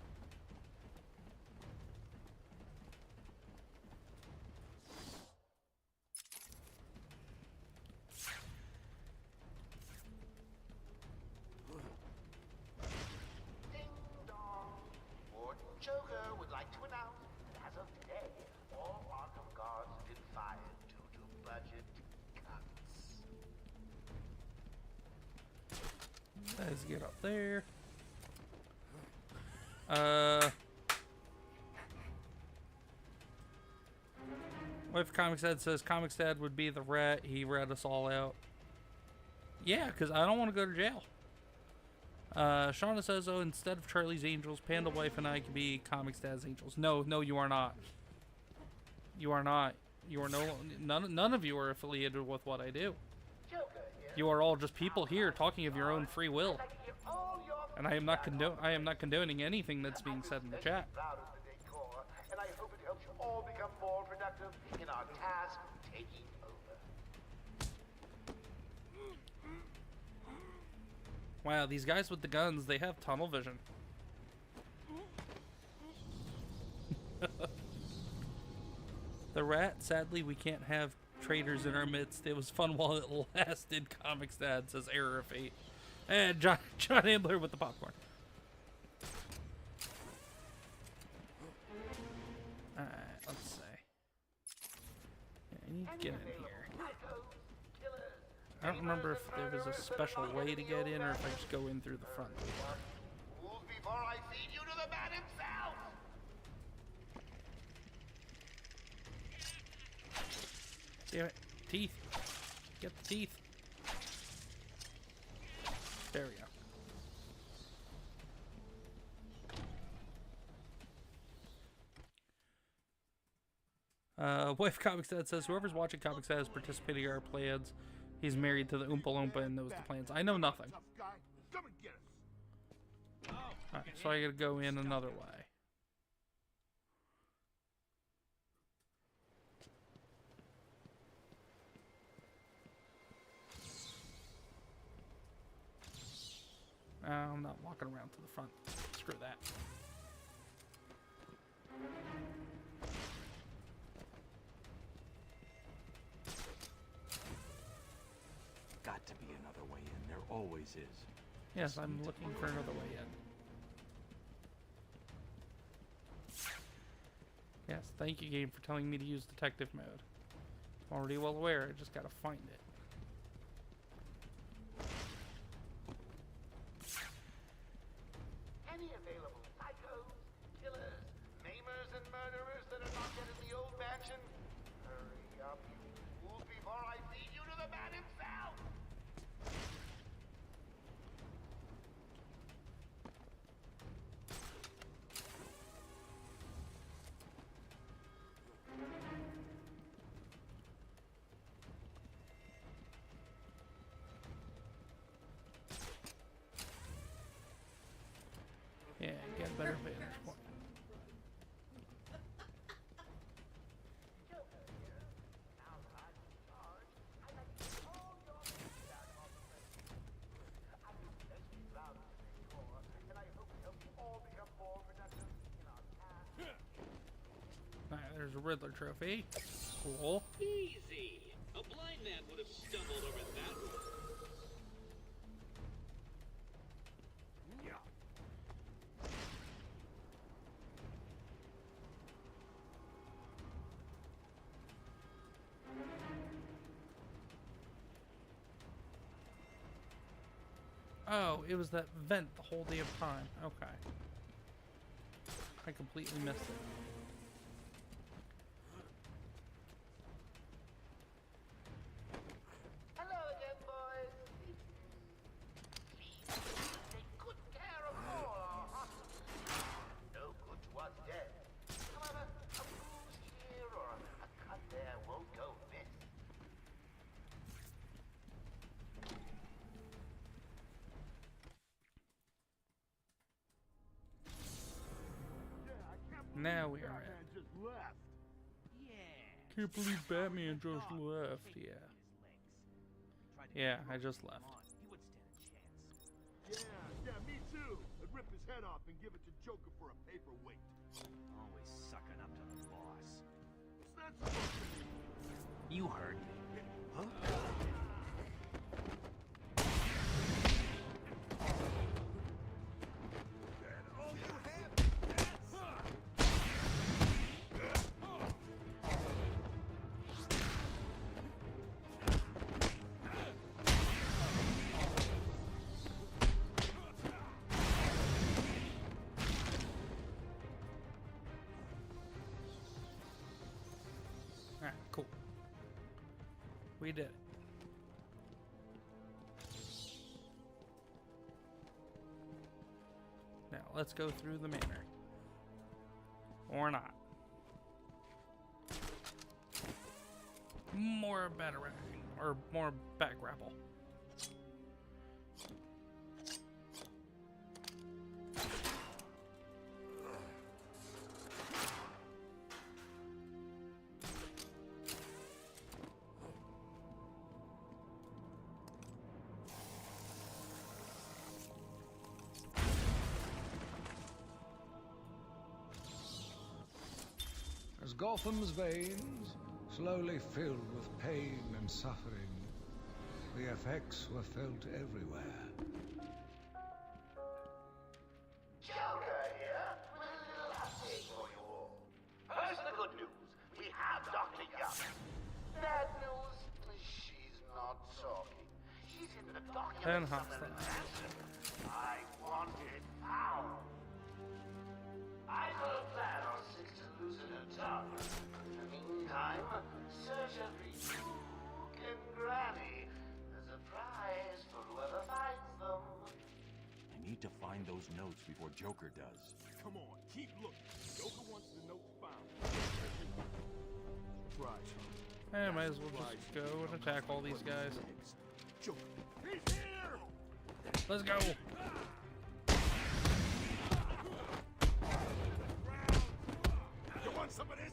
guys get up there. What if Comics Dad says Comics Dad would be the rat? He rat us all out. Yeah, because I don't want to go to jail. Shauna says, oh, instead of Charlie's Angels, Panda Wife and I can be Comics Dad's Angels. No, you are not. You are not. You are none of you are affiliated with what I do. You are all just people here talking of your own free will. And I am not condoning anything that's being said in the chat. And I hope it helps you all become more productive in our task of taking over. Wow, these guys with the guns, they have tunnel vision. The rat, sadly, we can't have traitors in our midst. It was fun while it lasted, Comics Dad says Error of Fate. And John Ambler with the popcorn. Alright, let's see. Yeah, I need to get in here. I don't remember if there was a special way to get in or if I just go in through the front door. Move before I feed you to the man himself! Damn it. Teeth. Get the teeth. There we go. Wife Comics Dad says, whoever's watching Comics Dad is participating in our plans. He's married to the Oompa Loompa and knows the plans. I know nothing. Alright, so I gotta go in another way. I'm not walking around to the front. Screw that. Got to be another way in. There always is. Yes, I'm looking for another way in. Yes, thank you, game, for telling me to use detective mode. I'm already well aware, I just gotta find it. Any available psychos, killers, maimers, and murderers that are not yet in the old mansion? Hurry up, you fools, before I feed you to the man himself! Yeah, get a better vantage point. Alright, there's a Riddler trophy. Cool. Easy. A blind man would have stumbled over that one. Oh, it was that vent the whole damn time. Okay. I completely missed it. Hello again, boys. Please, take good care of all our hostages. No good to us dead. However, a bruise here or a cut there won't go amiss. Now we are Batman just left. Can't believe Batman just left. Yeah. Yeah, I just left. Yeah, me too. I'd rip his head off and give it to Joker for a paperweight. Always sucking up to the boss. What's that supposed to mean? You heard me. Huh? We did it. Now, let's go through the manor. Or not. More batarang. Or more bat grapple. As Gotham's veins slowly filled with pain and suffering, the effects were felt everywhere. Joker here, with a little update for you all. First, the good news. We have Dr. Young. Bad news, she's not talking. She's in the And documents hostile. I want it found. I got a plan on Six to loosen her tongue. In the meantime, search every nook and cranny. There's a prize for whoever finds them. I need to find those notes before Joker does. Come on, keep looking. Joker wants the notes found. Right. I might as well just go and attack all these guys. Joker. He's here! Let's go! You want some of this?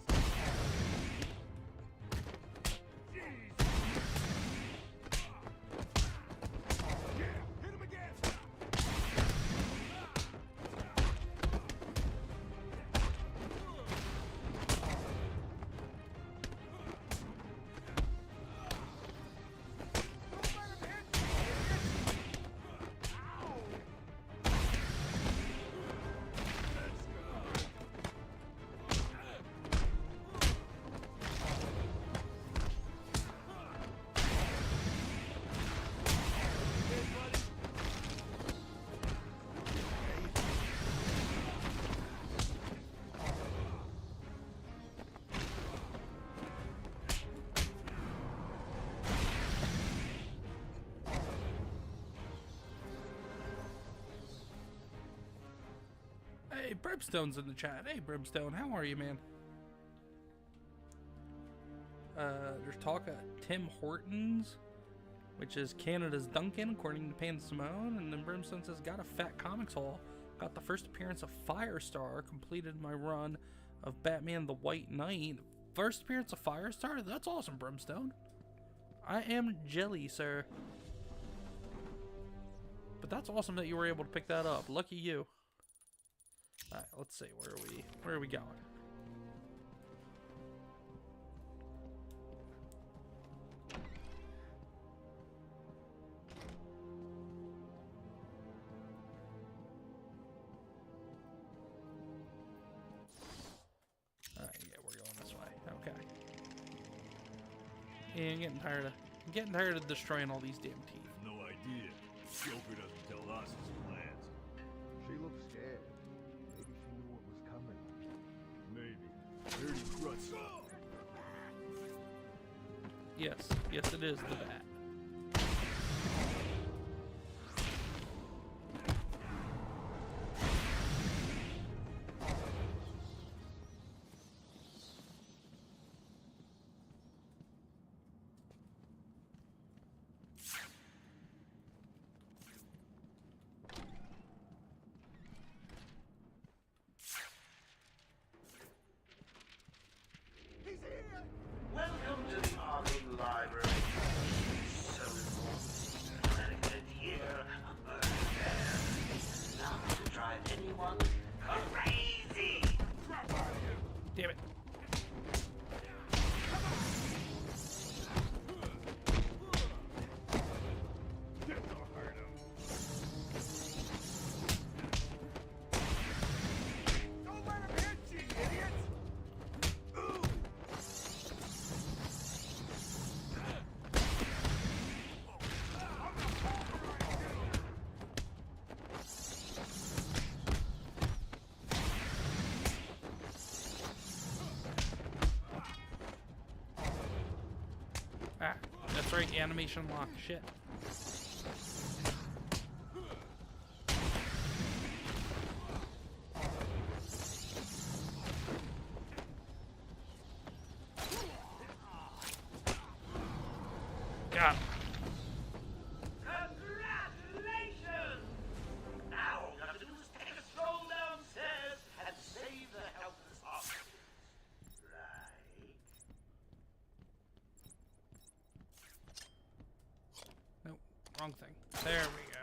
Hit him again! Hey, Brimstone's in the chat. Hey, Brimstone, how are you, man? There's talk of Tim Hortons, which is Canada's Duncan, according to Pan Simone. And then Brimstone says, got a fat comics haul. Got the first appearance of Firestar. Completed my run of Batman the White Knight. First appearance of Firestar? That's awesome, Brimstone. I am jelly, sir. But that's awesome that you were able to pick that up. Lucky you. Alright, let's see. Where are we going? Alright, yeah, we're going this way. Okay. Yeah, I'm getting tired of destroying all these damn teeth. No idea. Joker doesn't tell us his plans. She looks scared. Maybe she knew what was coming. Maybe. Dirty crutch. Yes, it is the bat. Welcome to the Arkham Library. that's right, animation lock. Shit. Got him. Congratulations! Now all you have to do is take a stroll downstairs and save the helpless hostages. Right? Nope, wrong thing. There we go.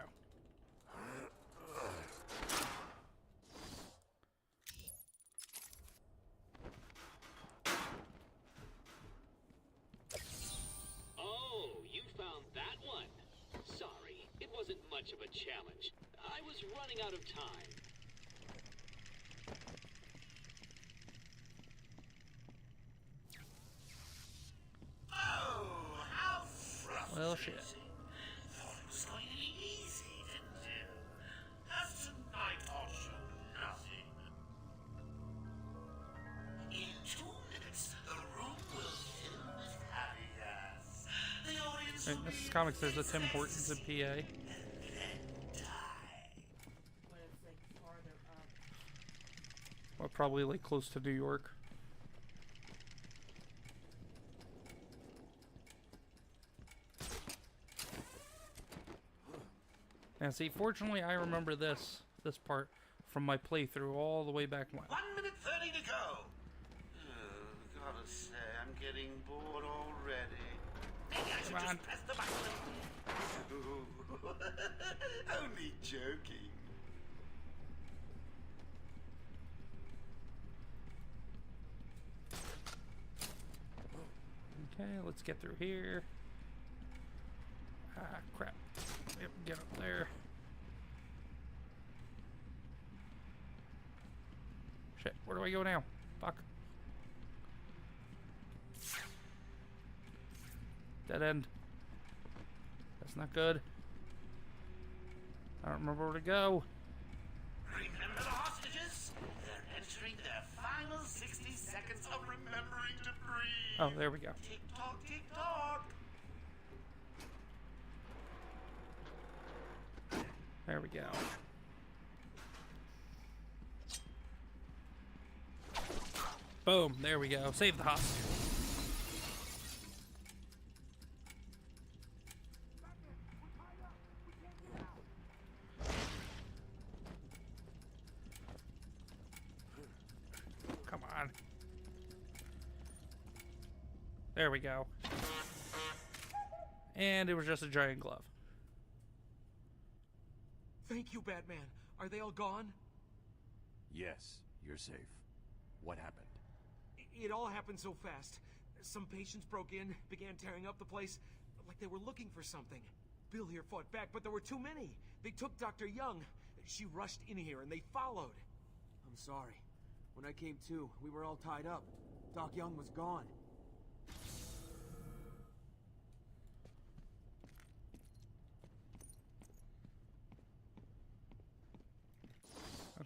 Oh, you found that one. Sorry, it wasn't much of a challenge. I was running out of time. Oh, how frustrating. Well, shit. Thought it was going to be easy, didn't you? Has tonight taught you nothing? In 2 minutes, the room will fill with happy gas. The audience Right, this is Comix. There's a Tim Hortons in PA. When it's like farther up. Well, probably like close to New York. Now, see, fortunately, I remember this part from my playthrough all the way back when. 1 minute 30 to go. Oh, gotta say, I'm getting bored already. Maybe I should Come on. just press the button. Only joking. Okay, let's get through here. Ah, crap. Yep, get up there. Shit, where do I go now? Fuck. Dead end. That's not good. I don't remember where to go. Remember the hostages? They're entering their final 60 seconds of remembering to breathe. Oh, there we go. Tick tock, tick tock. There we go. Boom, there we go. Save the hostage. Come on. There we go. And it was just a giant glove. Thank you, Batman. Are they all gone? Yes, you're safe. What happened? It all happened so fast. Some patients broke in, began tearing up the place, like they were looking for something. Bill here fought back, but there were too many. They took Dr. Young. She rushed in here, and they followed. I'm sorry. When I came to, we were all tied up. Doc Young was gone.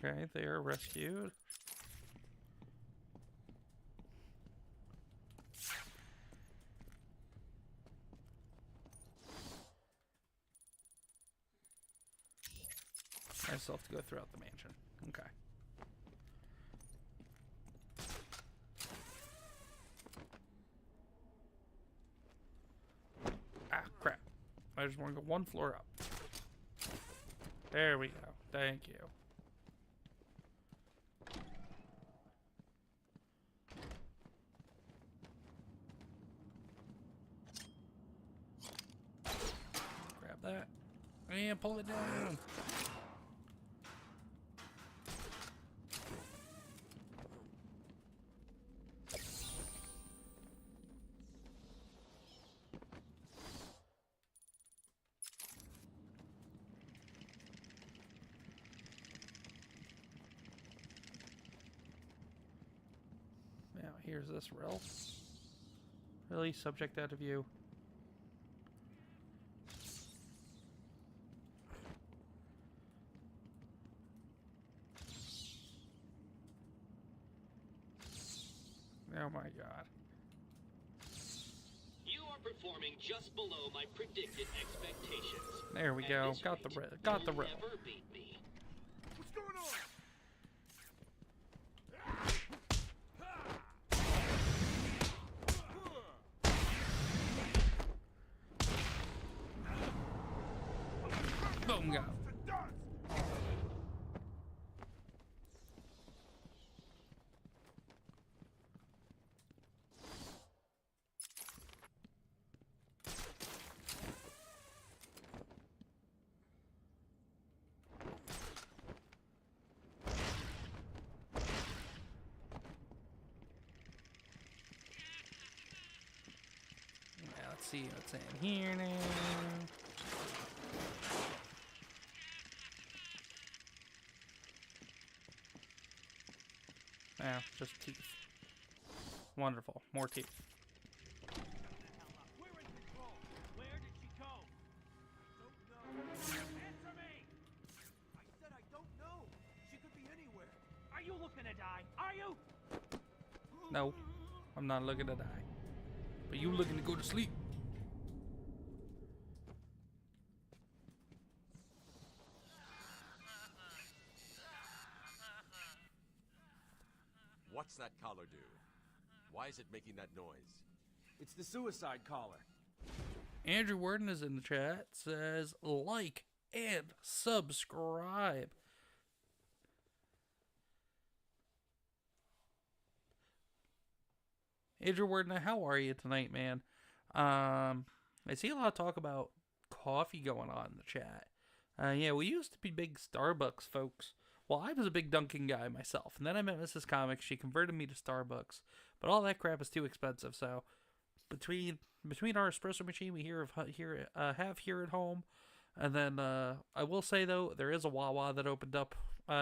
Okay, they are rescued. I still have to go throughout the mansion. Okay. Ah, crap. I just want to go one floor up. There we go. Thank you. Grab that. And pull it down. Now, here's this rail. Really? Subject out of view. Oh my god. You are performing just below my predicted expectations. There we At go. this Got rate, the you'll rope. never beat me. What's going on? Boom, go. Yeah, let's see what's in here now. Yeah, just teeth. Wonderful. More teeth. We're in control. Where did she go? I don't know. Answer me! I said I don't know. She could be anywhere. Are you looking to die? Are you? No, I'm not looking to die. But you looking to go to sleep. What's that collar do? Why is it making that noise? It's the suicide collar. Andrew Worden is in the chat. Says like and subscribe. Andrew Worden, how are you tonight, man? I see a lot of talk about coffee going on in the chat. Yeah, we used to be big Starbucks folks. Well, I was a big Dunkin' guy myself, and then I met Mrs. Comix. She converted me to Starbucks, but all that crap is too expensive. So between our espresso machine we have here at home, and then I will say though there is a Wawa that opened up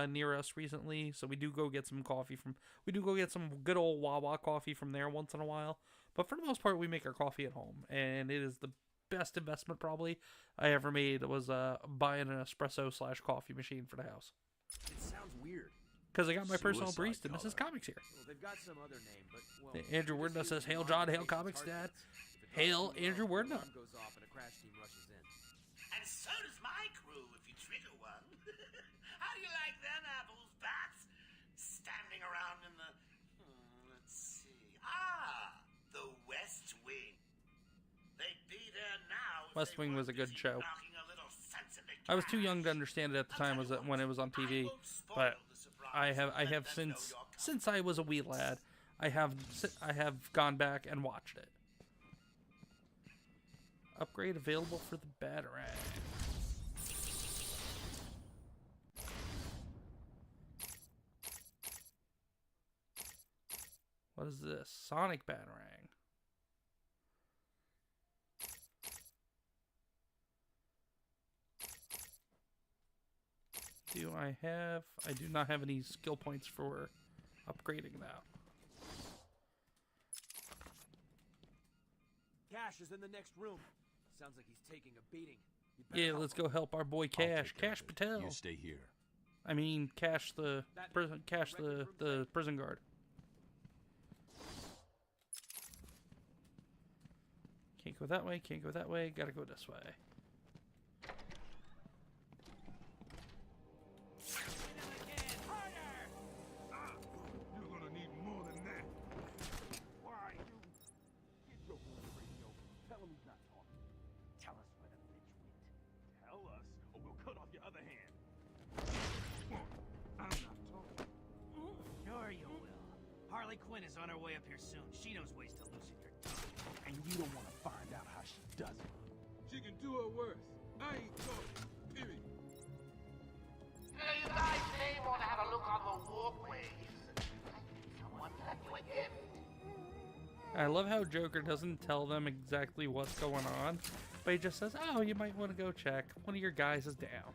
near us recently, so we do go get some good old Wawa coffee from there once in a while. But for the most part, we make our coffee at home, and it is the best investment probably I ever made was buying an espresso / coffee machine for the house. It sounds weird. Because I got my personal barista, Mrs. Comix here. Well, they've got some other name, but well, Andrew Wordna says, "Hail John, hail Comix Dad, hail Andrew Wordna." Alarm goes off and a crash team rushes in. And so does my crew if you trigger one. How do you like them apples, bats? Standing around in the... let's see... the West Wing. They'd be there now. West Wing was a good show. I was too young to understand it at the time when it was on TV, but I have since I was a wee lad, I have gone back and watched it. Upgrade available for the Batarang. What is this? Sonic Batarang. I do not have any skill points for upgrading that. Cash is in the next room. Sounds like he's taking a beating. Yeah, let's go help our boy Cash. Cash Patel. You stay here. I mean, Cash the prison guard. Can't go that way. Can't go that way. Gotta go this way. You're gonna need more than that. Why you? Get Joker on the radio. Tell him he's not talking. Tell us where the bitch went. Tell us, or we'll cut off your other hand. I'm not talking. Sure you will. Harley Quinn is on her way up here soon. She knows ways to loosen your tongue. And you don't want to find out how she does it. She can do her worst. I ain't talking. Period. You guys may want to have a look on the walkways. Someone let you in. I love how Joker doesn't tell them exactly what's going on, but he just says, "Oh, you might want to go check. One of your guys is down."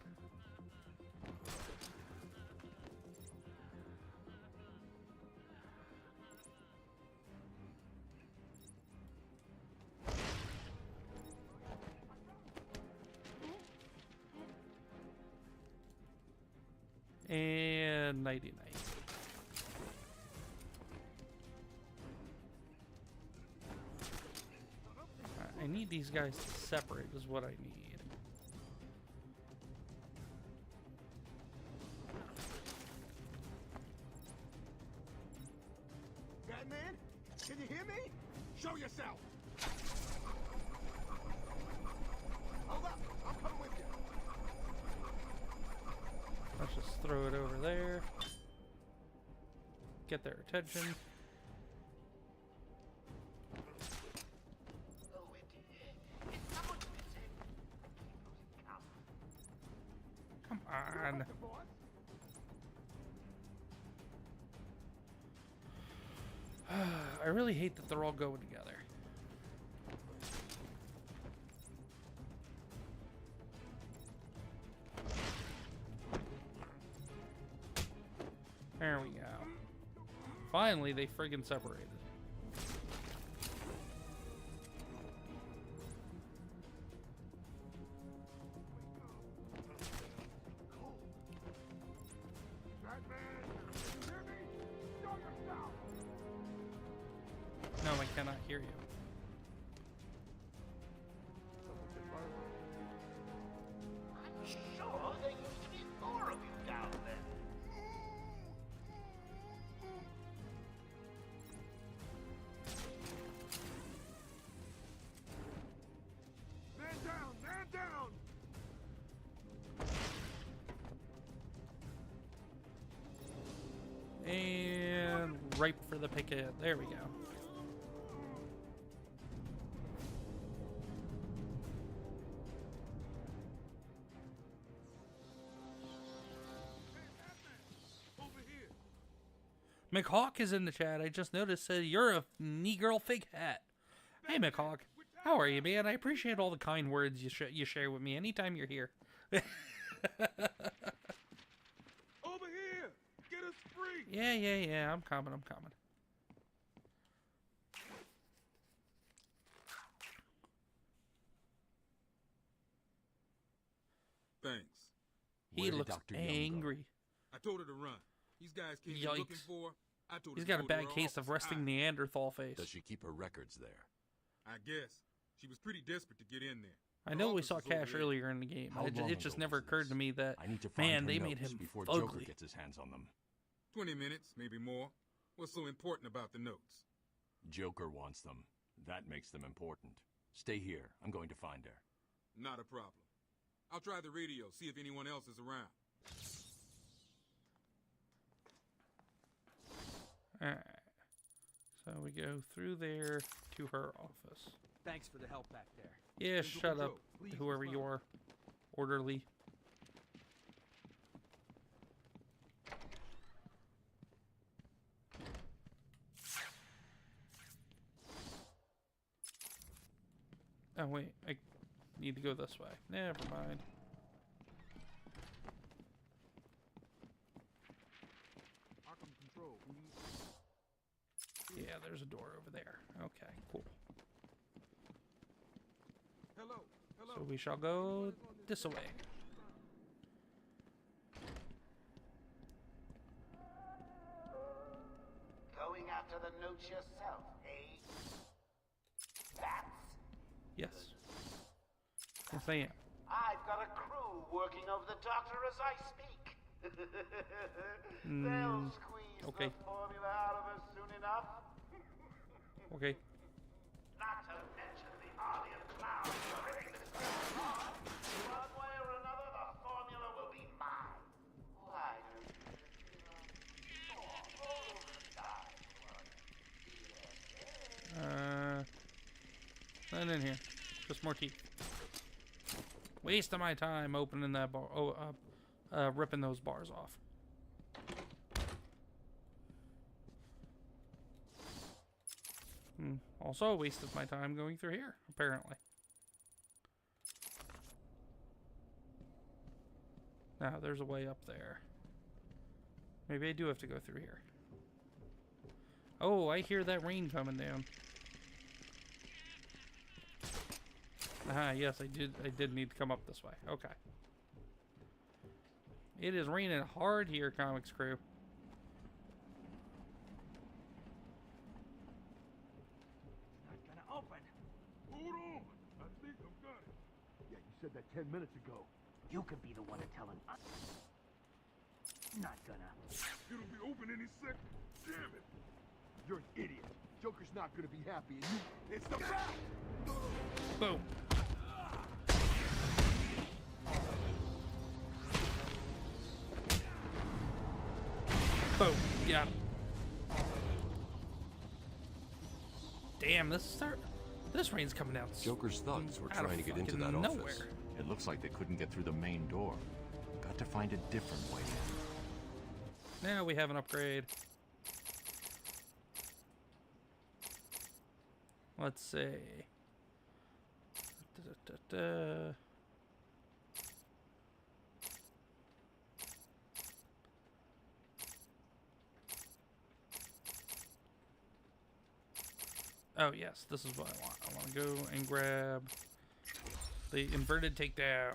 And nighty-night. I need these guys to separate is what I need. Batman? Can you hear me? Show yourself! Hold up! I'm coming with you! Let's just throw it over there. Get their attention. Come on. I really hate that they're all going together. There we go. Finally, they friggin' separated. No, I cannot hear you. I'm sure there used to be more of you down there. Man down! Man down! And ripe for the picket. There we go. McHawk is in the chat. I just noticed said you're a knee girl fig hat. Hey McHawk, how are you, man? I appreciate all the kind words you share with me anytime you're here. Over here! Get us free! Yeah. I'm coming. Thanks. He looks angry. I told her to run. These guys came Yikes. looking for her. I told her He's to got a go to bad her case of office. resting Neanderthal face. Does she keep her records there? I guess. She was pretty desperate to get in there. I Her know we office saw is over Cash there. earlier in the game. How long It just ago never was occurred to me that, I need to find man, her they made notes him before Joker ugly. gets his hands on them. 20 minutes, maybe more. What's so important about the notes? Joker wants them. That makes them important. Stay here. I'm going to find her. Not a problem. I'll try the radio, see if anyone else is around. Alright. So we go through there to her office. Thanks for the help back there. Yeah, Visual shut control, up, please whoever you respond. are. Orderly. Oh wait, I need to go this way. Never mind. Arkham Control, please. Yeah, there's a door over there. Okay, cool. Hello. So we shall go this way. Going after the notes yourself, eh? Bats? Yes. Yes, I am. I've got a crew working over the doctor as I speak. They'll squeeze okay. the formula out of her soon enough. Okay. Not to mention the army of clowns ripping this place apart. One way or another, the formula will be mine. Why don't you Not in here. Just more teeth. Waste of my time opening that bar. Ripping those bars off. Also a waste of my time going through here, apparently. Now, there's a way up there. Maybe I do have to go through here. Oh, I hear that rain coming down. Ah, yes, I did need to come up this way. Okay. It is raining hard here, Comix crew. Not gonna open. Hold on. I said that 10 minutes ago. You could be the one to tell him. Not gonna. It'll be open any second. Damn it. You're an idiot. Joker's not gonna be happy, and you... It's the fact! Boom. Boom. Got him. Damn, this rain's coming out. Joker's thugs were out of trying to get into that fucking office. nowhere. It looks like they couldn't get through the main door. Got to find a different way in. Now we have an upgrade. Let's see. Da-da-da-da. Oh yes, this is what I want. I want to go and grab the inverted takedown.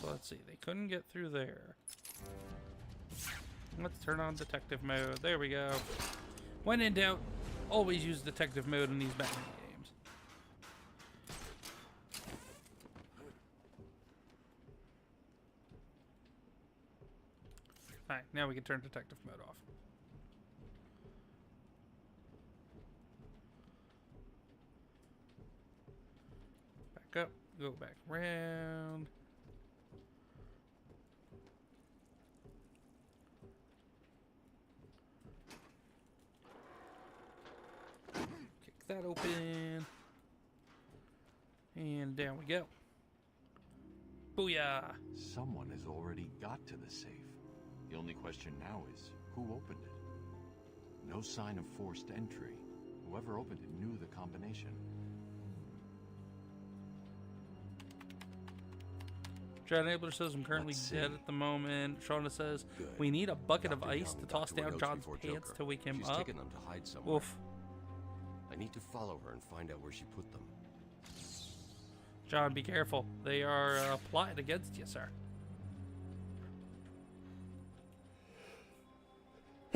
So let's see, they couldn't get through there. Let's turn on detective mode. There we go. When in doubt, always use detective mode in these Batman games. Alright, now we can turn detective mode off. Back up, go back around. Kick that open. And down we go. Booyah! Someone has already got to the safe. The only question now is, who opened it? No sign of forced entry. Whoever opened it knew the combination. John Abler says I'm currently dead at the moment. Shauna says we need a bucket of ice to toss down John's pants to wake him She's up. taken them to hide somewhere. Oof. I need to follow her and find out where she put them. John, be careful. They are plotted against you, sir.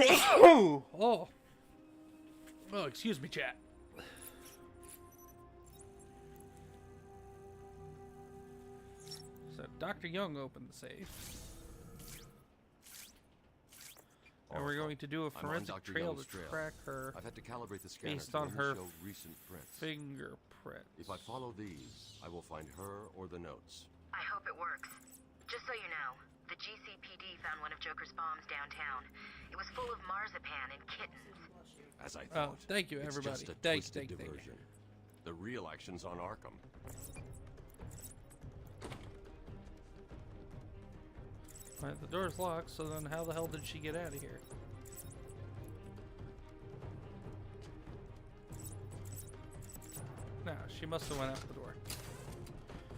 Oh! Oh, excuse me, chat. So, Dr. Young opened the safe. And we're going to do a forensic trail to track her. I've had to calibrate the scanner based to on only her show recent prints. fingerprints. If I follow these, I will find her or the notes. I hope it works. Just so you know, the GCPD found one of Joker's bombs downtown. It was full of marzipan and kittens. As I thought. Oh, thank you, It's everybody. just a Thank twisted you. diversion. The real action's on Arkham. Right, the door's locked, so then how the hell did she get out of here? Nah, she must have went out the door.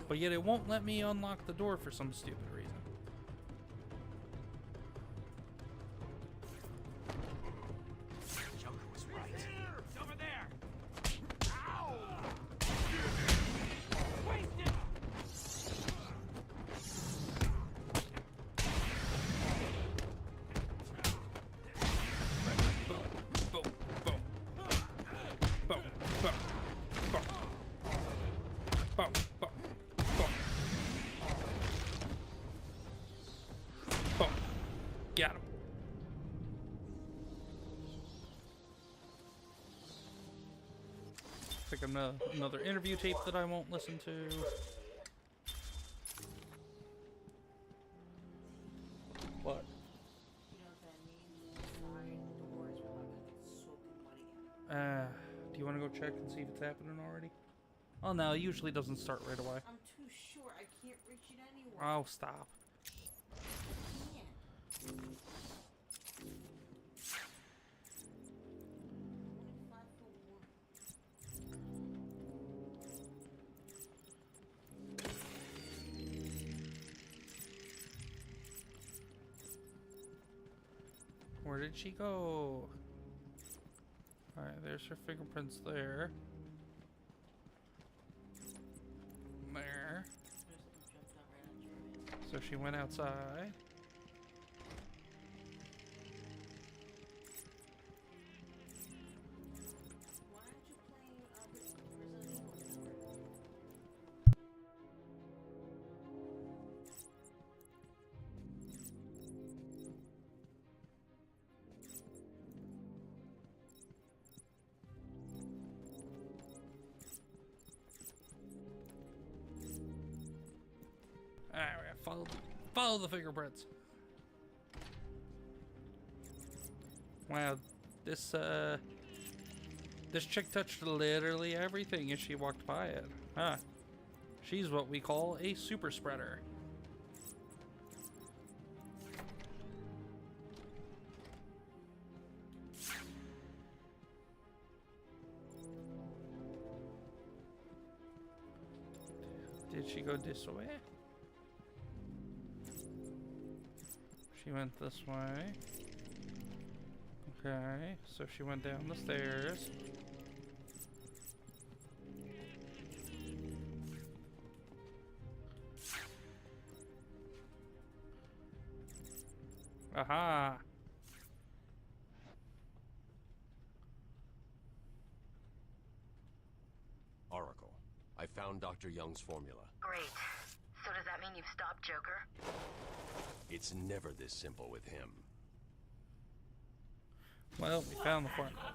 But yet it won't let me unlock the door for some stupid reason. Joker was right. It's over there. Ow! Wasted. Boom, boom, boom, boom, boom, boom, boom, boom, boom. Got him. Pick up another interview tape that I won't listen to. What? Do you want to go check and see if it's happening already? Oh no, it usually doesn't start right away. I'm too short. I can't reach it anywhere. Oh, stop. Where did she go? Alright, there's her fingerprints there. There. So she went outside. Follow the fingerprints. Wow, this chick touched literally everything as she walked by it. Huh. She's what we call a super spreader. Did she go this way? She went this way. Okay, so she went down the stairs. Aha! Oracle, I found Dr. Young's formula. Great. So does that mean you've stopped Joker? It's never this simple with him. Well, we found the formula.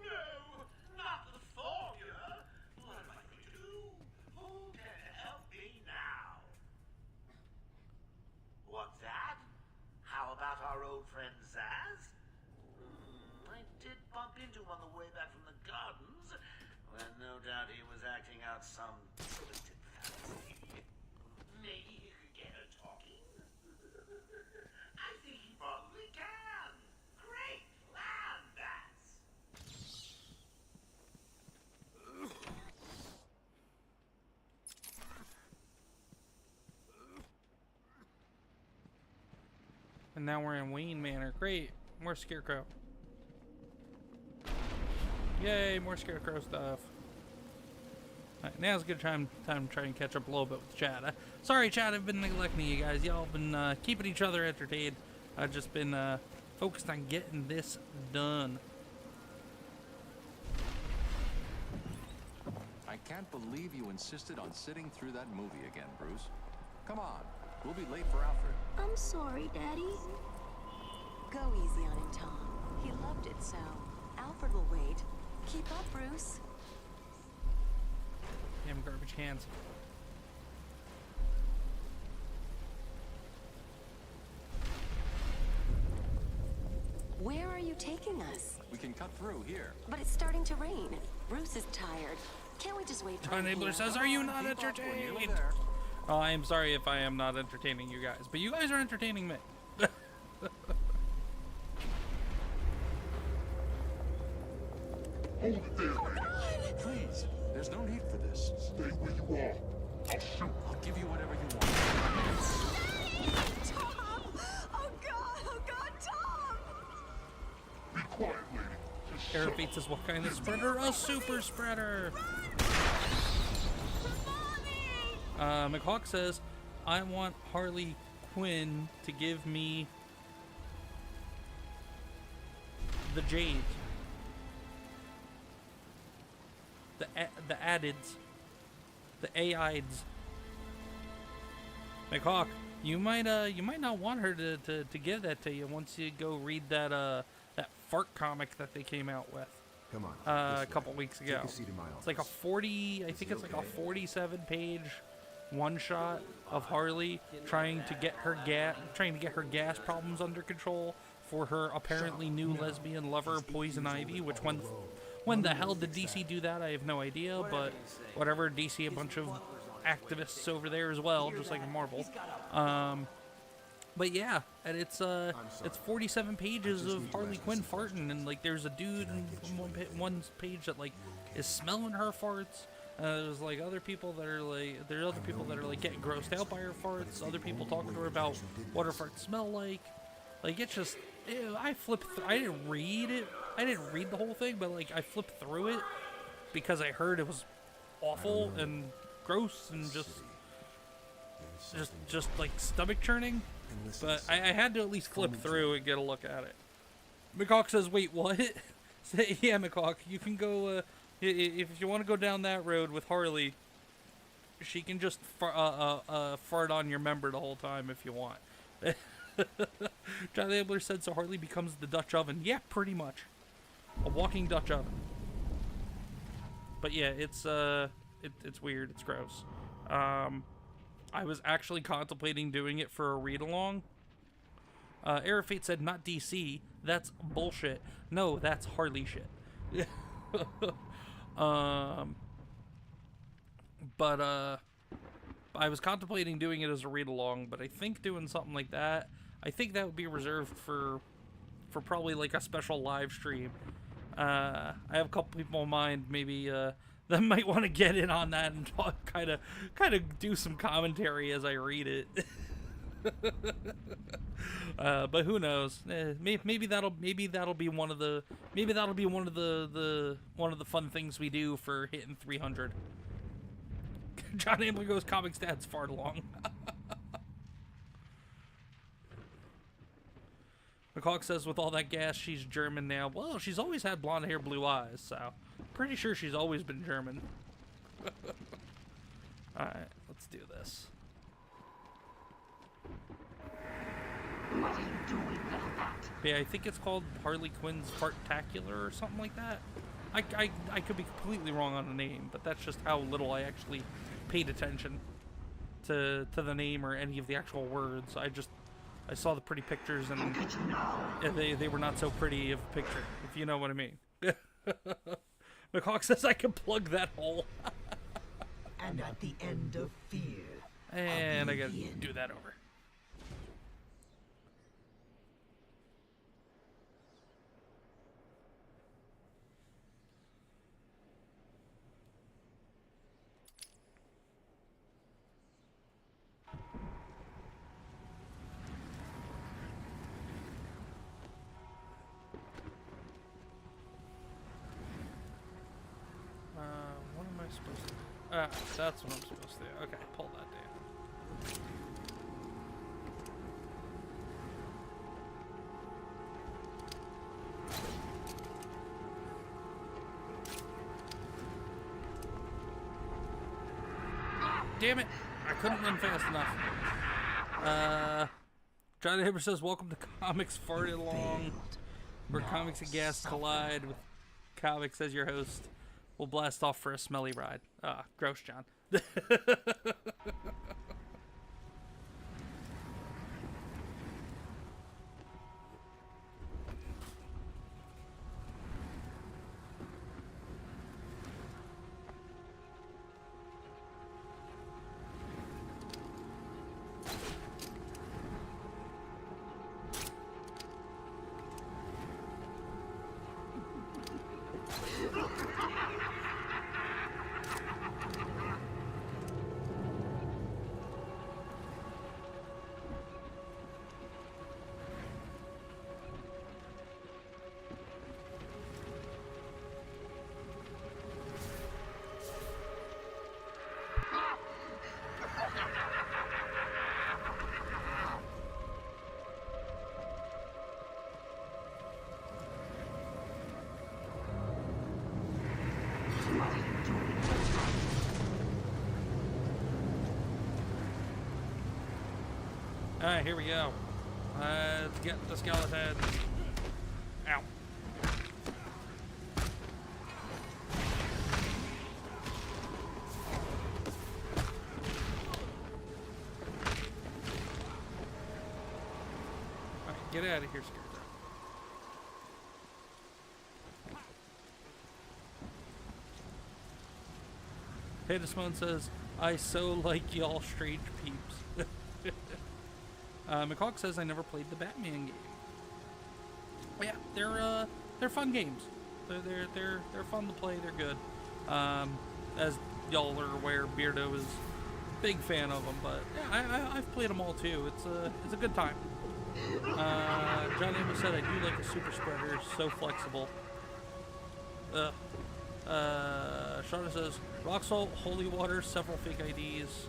No, not the formula. What am I going to do? Who can help me now? What's that? How about our old friend Zaz? I did bump into him on the way back from the gardens, when no doubt he was acting out some twisted fantasy. Maybe he could get her talking. I think he probably can. Great plan, Bats. And now we're in Wayne Manor. Great. More Scarecrow. Yay, more Scarecrow stuff. Alright, now's a good time to try and catch up a little bit with Chad. Sorry, Chad, I've been neglecting you guys. Y'all been keeping each other entertained. I've just been focused on getting this done. I can't believe you insisted on sitting through that movie again, Bruce. Come on, we'll be late for Alfred. I'm sorry, Daddy. Go easy on him, Tom. He loved it so. Alfred will wait. Keep up, Bruce. Damn garbage cans. Where are you taking us? We can cut through here. But it's starting to rain. Bruce is tired. Can't we just wait for John him Abler here? says, "Are you not entertained?" Oh, I am sorry if I am not entertaining you guys, but you guys are entertaining me. Hold it there, man. Please, there's no need for this. Stay where you are. I'll shoot. I'll give you whatever you want. Tom! Oh God, Tom! Be quiet, lady. Just Eric Beats is what kind of spreader? A super spreader! McHawk says, I want Harley Quinn to give me the Jade. The addeds. The AIDs. McHawk, you might not want her to give that to you once you go read that that fart comic that they came out with. Come on. A couple weeks ago. Take a seat in my office. It's like a 40, I think it's like a 47-page one shot of Harley trying to get her gas problems under control for her apparently new lesbian lover Poison Ivy, which when the hell did DC do that? I have no idea, but whatever, DC a bunch of activists over there as well, just like in Marvel. But yeah, and it's 47 pages of Harley Quinn farting, and like there's a dude in one page that like is smelling her farts. There's like other people that are like getting grossed out by her farts. Other people talking to her about what her farts smell like. Like it's just, ew, I flipped. I didn't read it. I didn't read the whole thing, but like I flipped through it because I heard it was awful and gross and just like stomach churning. But I had to at least flip through and get a look at it. McHawk says, "Wait, what?" Yeah, McHawk, you can go. If you want to go down that road with Harley, she can just fart on your member the whole time if you want. John Abler said, so Harley becomes the Dutch oven. Yeah, pretty much. A walking Dutch oven. But yeah, it's weird. It's gross. I was actually contemplating doing it for a read-along. Arafate said, not DC. That's bullshit. No, that's Harley shit. But I was contemplating doing it as a read-along, but I think doing something like that, I think that would be reserved for probably like a special live stream. I have a couple people in mind, maybe that might want to get in on that and kind of do some commentary as I read it. But who knows? Maybe that'll be one of the fun things we do for hitting 300. John Ambler goes, Comics Dad's far along. McCulloch says, with all that gas, she's German now. Well, she's always had blonde hair, blue eyes, so pretty sure she's always been German. Alright, let's do this. What are you doing, little bat? Yeah, I think it's called Harley Quinn's Fartacular or something like that. I could be completely wrong on the name, but that's just how little I actually paid attention to the name or any of the actual words. I saw the pretty pictures and they were not so pretty of a picture, if you know what I mean. McCulloch says I can plug that hole. And at the end of fear. And I gotta do that over. What am I supposed to do? That's what I'm supposed to do. Okay, pull that down. Damn it! I couldn't run fast enough. John Haber says, welcome to Comics Farted Along, where comics and gas collide with comics as your host. We'll blast off for a smelly ride. Gross, John. Alright, here we go. Let's get the skeleton. Ow. Alright, get out of here, Scarecrow. Hey, Simone says, I so like y'all strange peeps. McCulloch says I never played the Batman game. Yeah, they're fun games. They're fun to play. They're good. As y'all are aware, Beardo is a big fan of them. But yeah, I've played them all too. It's a good time. John Amos said I do like a super spreader. So flexible. Shauna says rock salt, holy water, several fake IDs.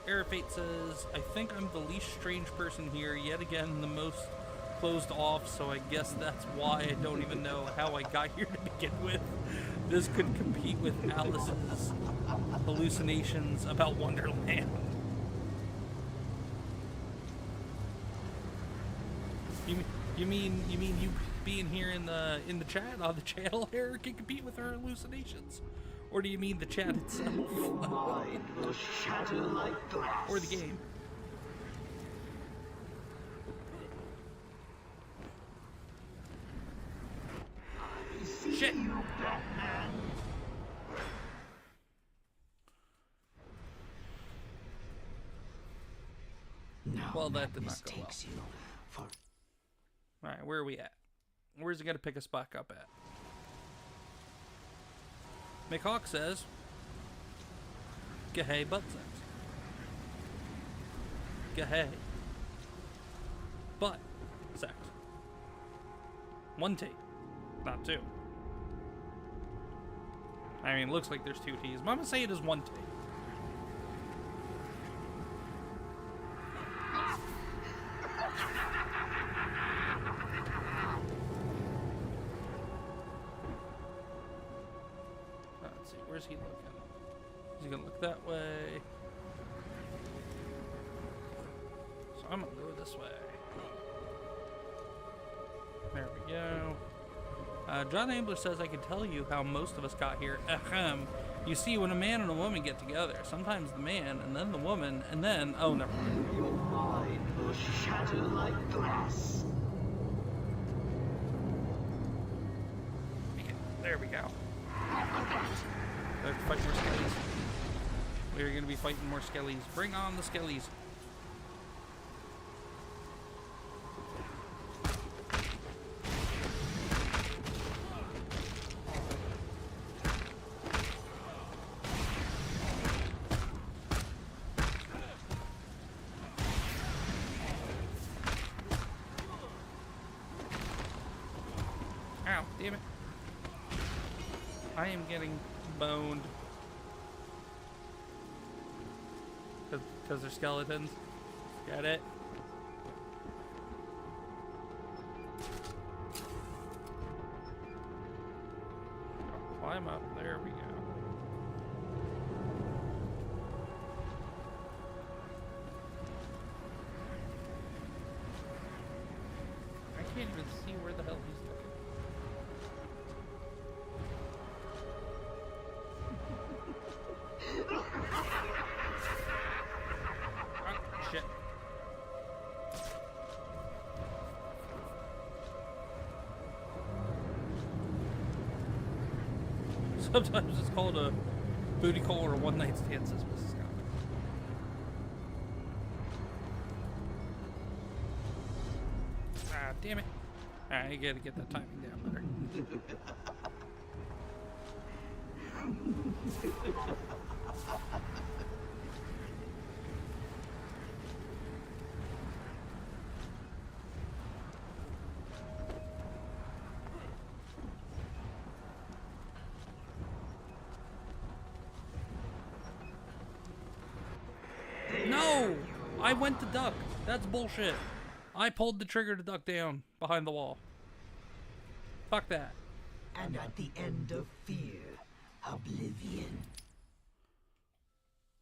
Arafate says, I think I'm the least strange person here, yet again the most closed off, so I guess that's why I don't even know how I got here to begin with. This could compete with Alice's hallucinations about Wonderland. You mean you being here in the chat on the channel here can compete with her hallucinations? Or do you mean the chat itself? Your mind will shatter like glass. Or the game? Shit! You, Batman. Well, that did not go well. Alright, where are we at? Where's it gonna pick us back up at? McHawk says, "G'hay butt sex." G'hay butt sex. One T, not two. I mean, it looks like there's two T's. But I'm gonna say it is one T. Let's see, where's he looking? Is he gonna look that way? So I'm gonna go this way. There we go. John Ambler says, I can tell you how most of us got here. Ahem. You see, when a man and a woman get together, sometimes the man, and then the woman, and then... Oh, never mind. Your mind will shatter like glass. There we go. Let's fight more skellies. We're going to be fighting more skellies. Bring on the skellies. Ow, damn it. I am getting boned. Because they're skeletons. Get it? Climb up. There we go. I can't even see where the hell he's looking. Shit. Sometimes it's called a booty call or a one night stand, says Mrs. Scott. Ah, damn it. I gotta get that timing down better. No! I went to duck. That's bullshit. I pulled the trigger to duck down behind the wall. Fuck that. And at the end of fear, oblivion.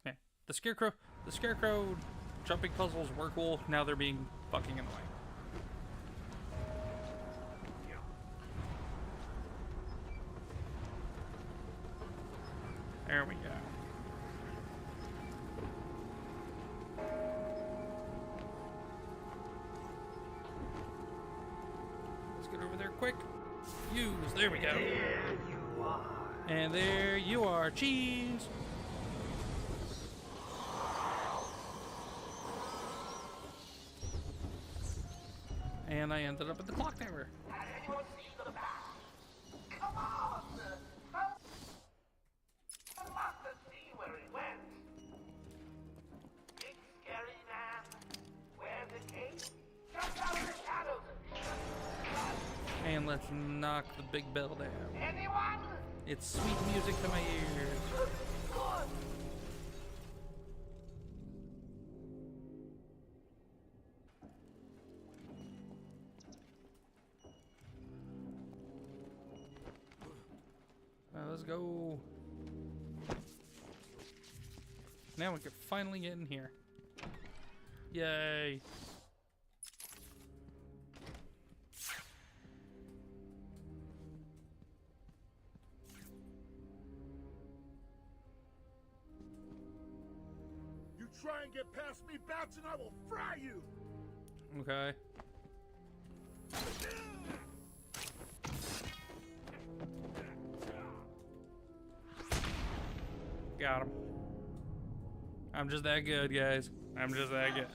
Okay. The scarecrow jumping puzzles were cool. Now they're being fucking annoying. There we go. Let's get over there quick. Use. There we go. There you are. And there you are. Cheese. And I ended up at the clock tower. And let's knock the big bell down. Anyone? It's sweet music to my ears. Let's go. Now we can finally get in here. Yay. Try and get past me, bats, and I will fry you! Okay. Got him. I'm just that good, guys. I'm just that good.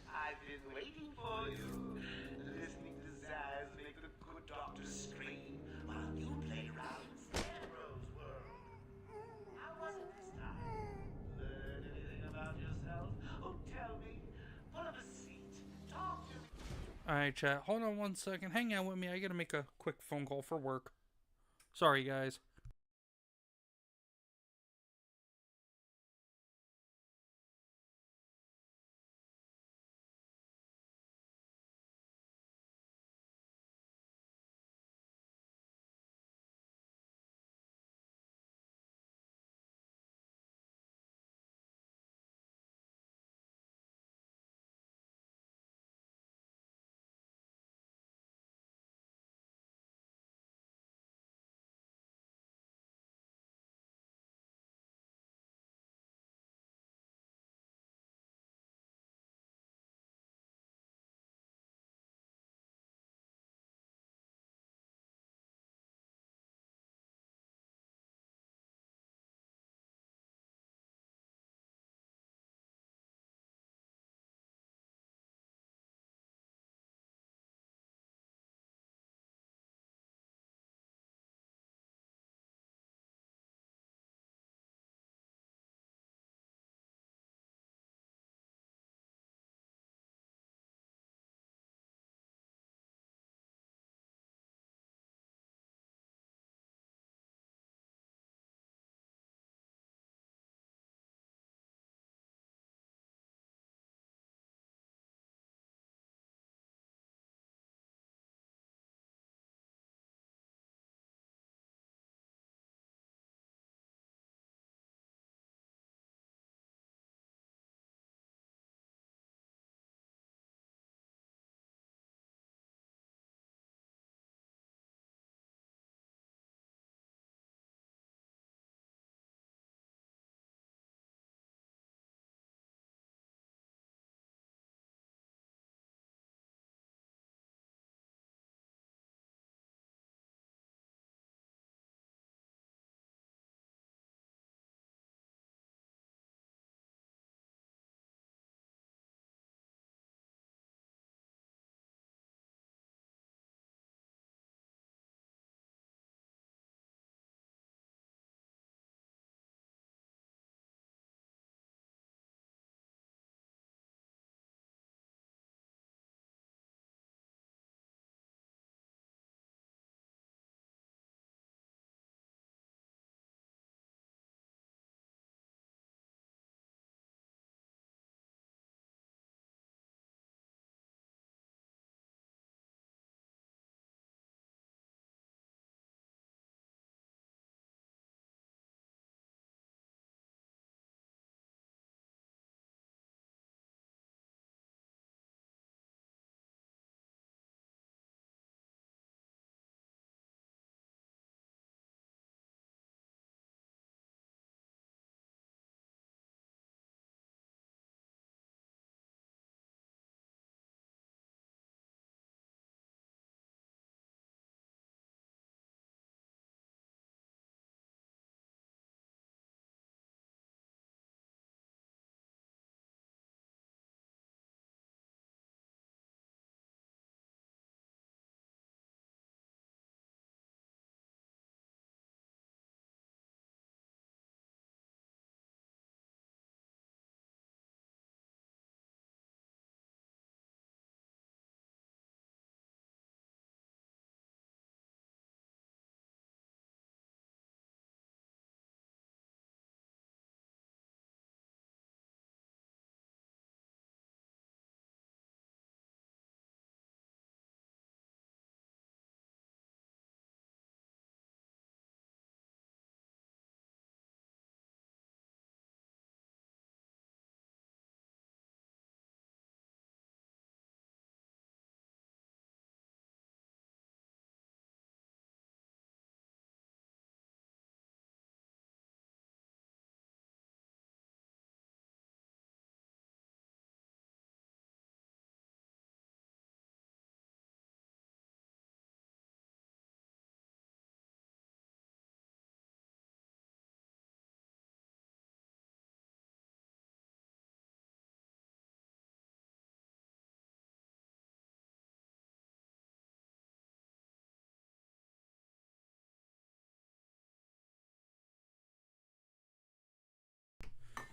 I've been waiting for you. Listening to Zaz make the good doctor scream while you played around in Scarecrow's world. How was it this time? Learn anything about yourself? Oh, tell me. Pull up a seat. Talk to me. Alright, chat. Hold on one second. Hang out with me. I gotta make a quick phone call for work. Sorry, guys.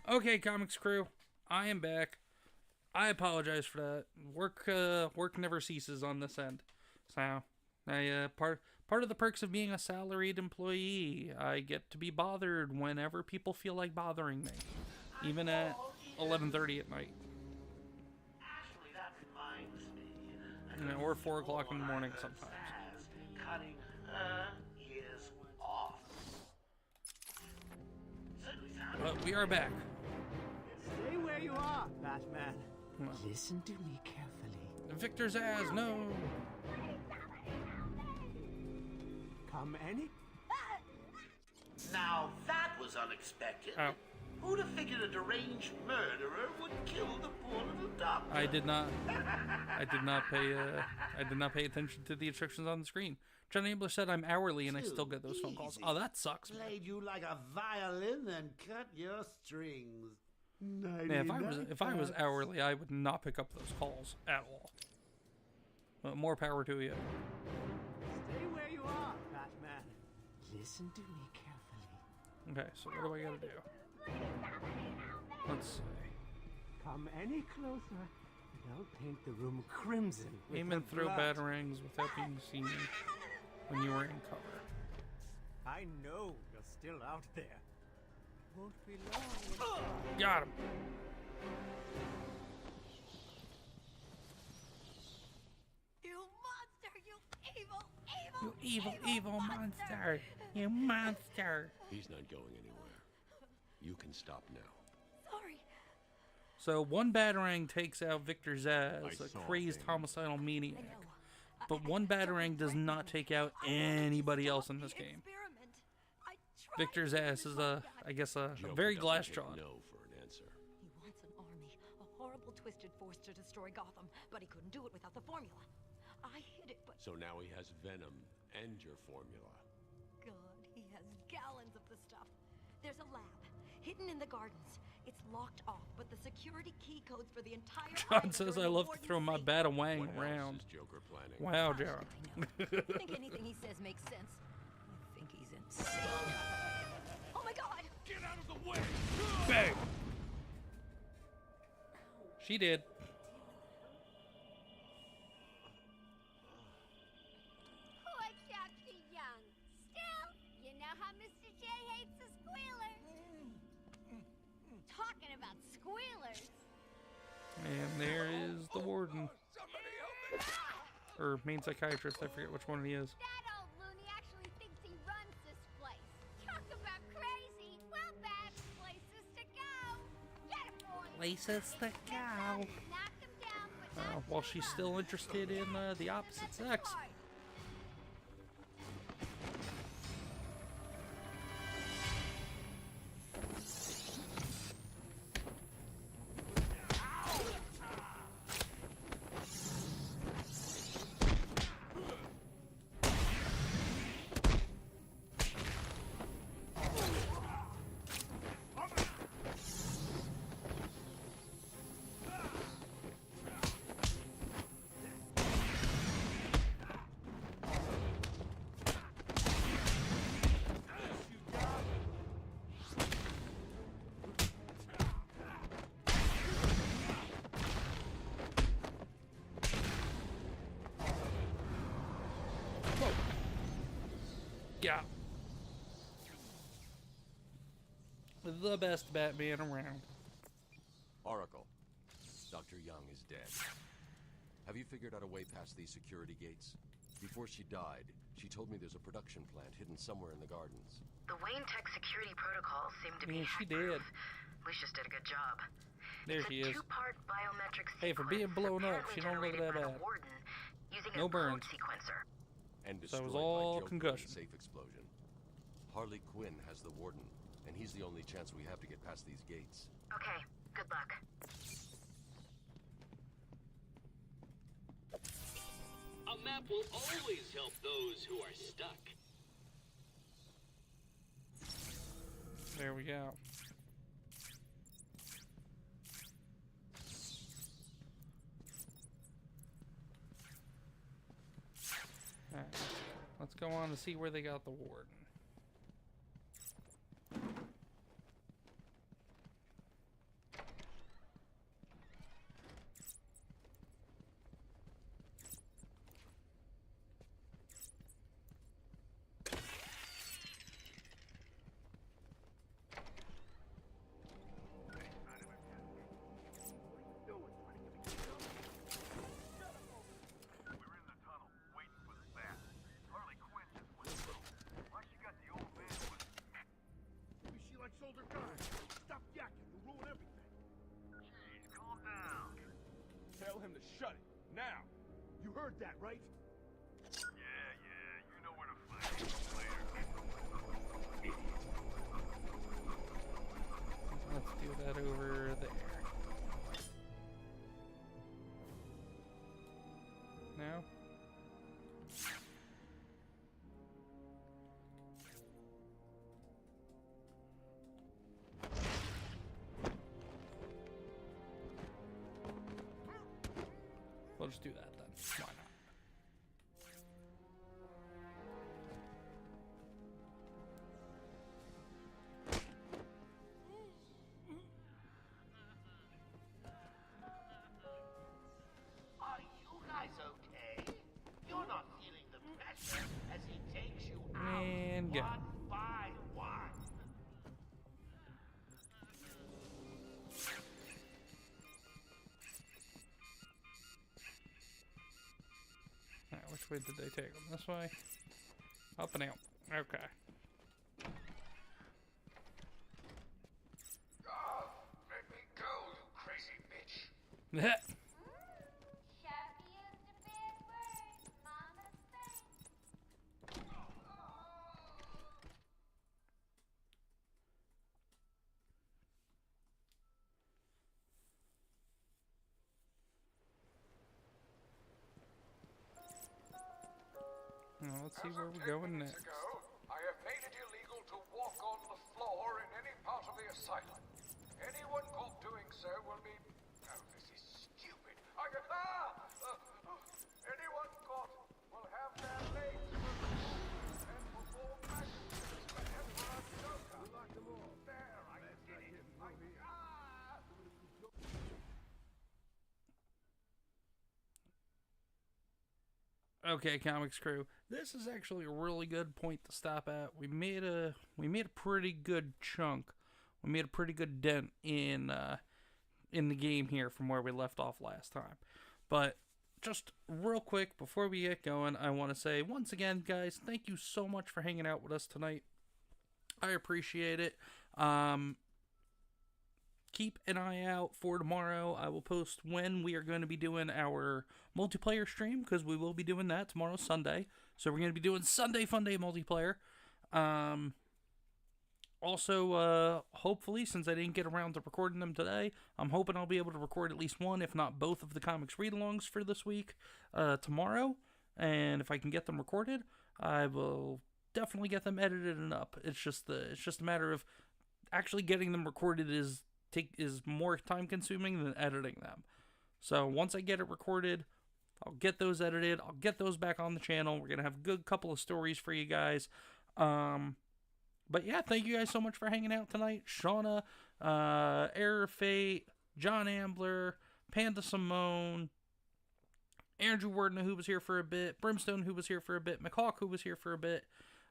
Okay, Comics crew, I am back. I apologize for that. Work never ceases on this end. So, part of the perks of being a salaried employee, I get to be bothered whenever people feel like bothering me, even at 11:30 at night. Actually, that reminds me. Or 4 o'clock in the morning sometimes. Cutting her ears off. But we are back. Stay where you are, Batman. Well. Listen to me carefully. Victor Zsasz, no. Come any? Now that was unexpected. Oh. Who'd have figured a deranged murderer would kill the poor little doctor? I did not pay attention to the instructions on the screen. John Abler said I'm hourly and I still get those phone calls. Oh, that sucks. Played you like a violin and cut your strings. Yeah, if I was hourly, I would not pick up those calls at all. But more power to you. Stay where you are, Batman. Listen to me carefully. Okay, so what do I gotta do? Let's see. Come any closer, and I'll paint the room crimson. Aim and throw batarangs without being seen when you are in cover. I know you're still out there. Won't be long. Got him. You monster! You evil, You evil monster! You monster! He's not going anywhere. You can stop now. Sorry. So one batarang takes out Victor Zsasz, a crazed homicidal maniac. But one batarang does not take out anybody else in this game. Victor Zsasz is I guess a very glass-jawed. No for an answer. He wants an army, a horrible twisted force to destroy Gotham, but he couldn't do it without the formula. I hid it, but So now he has Venom and your formula. God, he has gallons of the stuff. There's a lab hidden in the gardens. It's locked off, but the security key codes for the entire John says I love to throw my batarang around. Joker planning? Wow, John. I think anything he says makes sense. I think he's insane. Oh my God! Get out of the way! Bang! She did. Poor Dr. Young. Still, you know how Mr. J hates a squealer. Talking about squealers. And there is the warden. Or main psychiatrist, I forget which one he is. That old loony actually thinks he runs this place. Talk about crazy. Well, bad places to go. Get him, boy. Places to go. Knock him down, but not While she's still interested in the opposite sex. Yeah. The best Batman around. Oracle, Dr. Young is dead. Have you figured out a way past these security gates? Before she died, she told me there's a production plant hidden somewhere in the gardens. The Wayne Tech security protocols seem to be Yeah, she did. Lucius did a good job. There It's she a is. two-part biometric Hey, for being blown up, she don't look that bad. using No a burns. code sequencer. And So it was destroyed by all Joker concussion. in a safe explosion. Harley Quinn has the warden, and he's the only chance we have to get past these gates. Okay, good luck. A map will always help those who are stuck. There we go. Alright, let's go on to see where they got the warden. Tell him to shut it, now! You heard that, right? Yeah, you know where to find me later. Let's do that over there. Now? We'll just do that then. Why not? Are you guys okay? You're not feeling the pressure as he takes you out And go. one by one. Alright, which way did they take them? This way? Up and out. Okay. Let me go, you crazy bitch. Shabby is a bad word. Mama's face. Now, let's see where we're going next. I have made it illegal to walk on the floor in any part of the asylum. Anyone caught doing so will be... Oh, this is stupid. Anyone caught will have their legs removed and perform magnetism for Emperor Joker. Lock them all. There, I did it. Okay, Comics crew, this is actually a really good point to stop at. We made a pretty good chunk. We made a pretty good dent in the game here from where we left off last time. But just real quick before we get going, I want to say once again, guys, thank you so much for hanging out with us tonight. I appreciate it. Keep an eye out for tomorrow. I will post when we are going to be doing our multiplayer stream, because we will be doing that tomorrow, Sunday. So we're going to be doing Sunday Fun Day multiplayer. Also, hopefully, since I didn't get around to recording them today, I'm hoping I'll be able to record at least one, if not both, of the comics read-alongs for this week tomorrow. And if I can get them recorded, I will definitely get them edited and up. It's just a matter of actually getting them recorded is more time consuming than editing them. So once I get it recorded, I'll get those edited, I'll get those back on the channel. We're gonna have a good couple of stories for you guys. But yeah, thank you guys so much for hanging out tonight. Shauna, Error Fate, John Ambler, Panda Simone, Andrew Wardner, who was here for a bit, Brimstone, who was here for a bit, McHawk, who was here for a bit,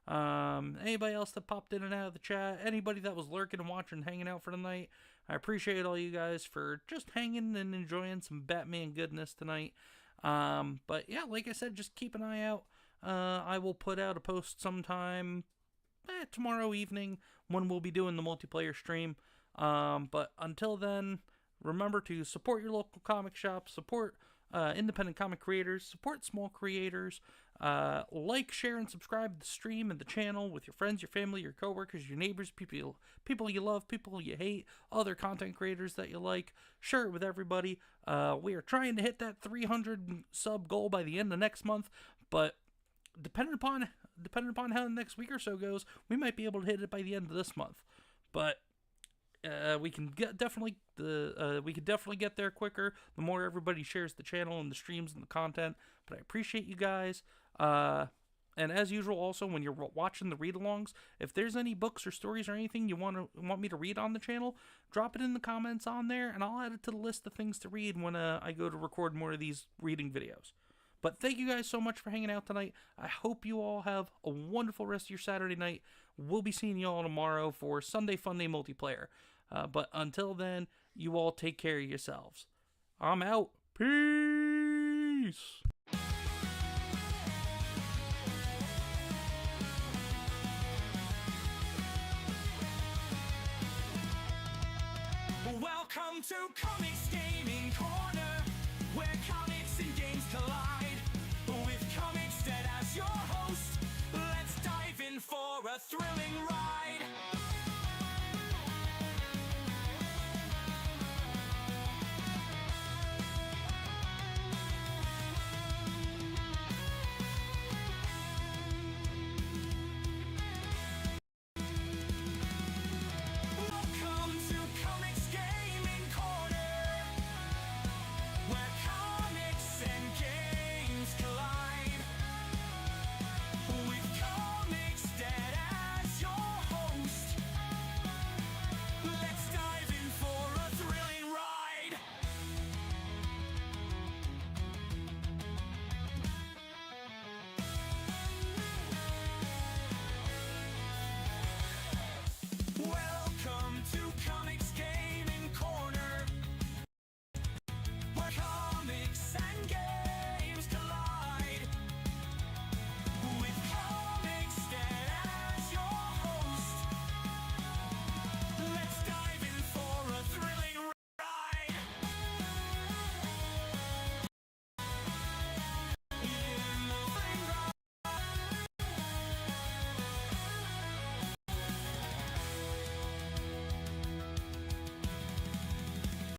anybody else that popped in and out of the chat, anybody that was lurking and watching, hanging out for the night. I appreciate all you guys for just hanging and enjoying some Batman goodness tonight. But yeah, like I said, just keep an eye out. I will put out a post sometime tomorrow evening when we'll be doing the multiplayer stream. But until then, remember to support your local comic shop, support independent comic creators, support small creators, like, share, and subscribe to the stream and the channel with your friends, your family, your coworkers, your neighbors, people you love, people you hate, other content creators that you like. Share it with everybody. We are trying to hit that 300 sub goal by the end of next month, but depending upon how the next week or so goes, we might be able to hit it by the end of this month. But we can definitely get there quicker the more everybody shares the channel and the streams and the content. But I appreciate you guys. And as usual, also when you're watching the read-alongs, if there's any books or stories or anything you want me to read on the channel, drop it in the comments on there, and I'll add it to the list of things to read when I go to record more of these reading videos. But thank you guys so much for hanging out tonight. I hope you all have a wonderful rest of your Saturday night. We'll be seeing you all tomorrow for Sunday Fun Day multiplayer. But until then, you all take care of yourselves. I'm out. Peace. Welcome to Comix Gaming Corner, where comics and games collide. With Comix Dead as your host, let's dive in for a thrilling ride.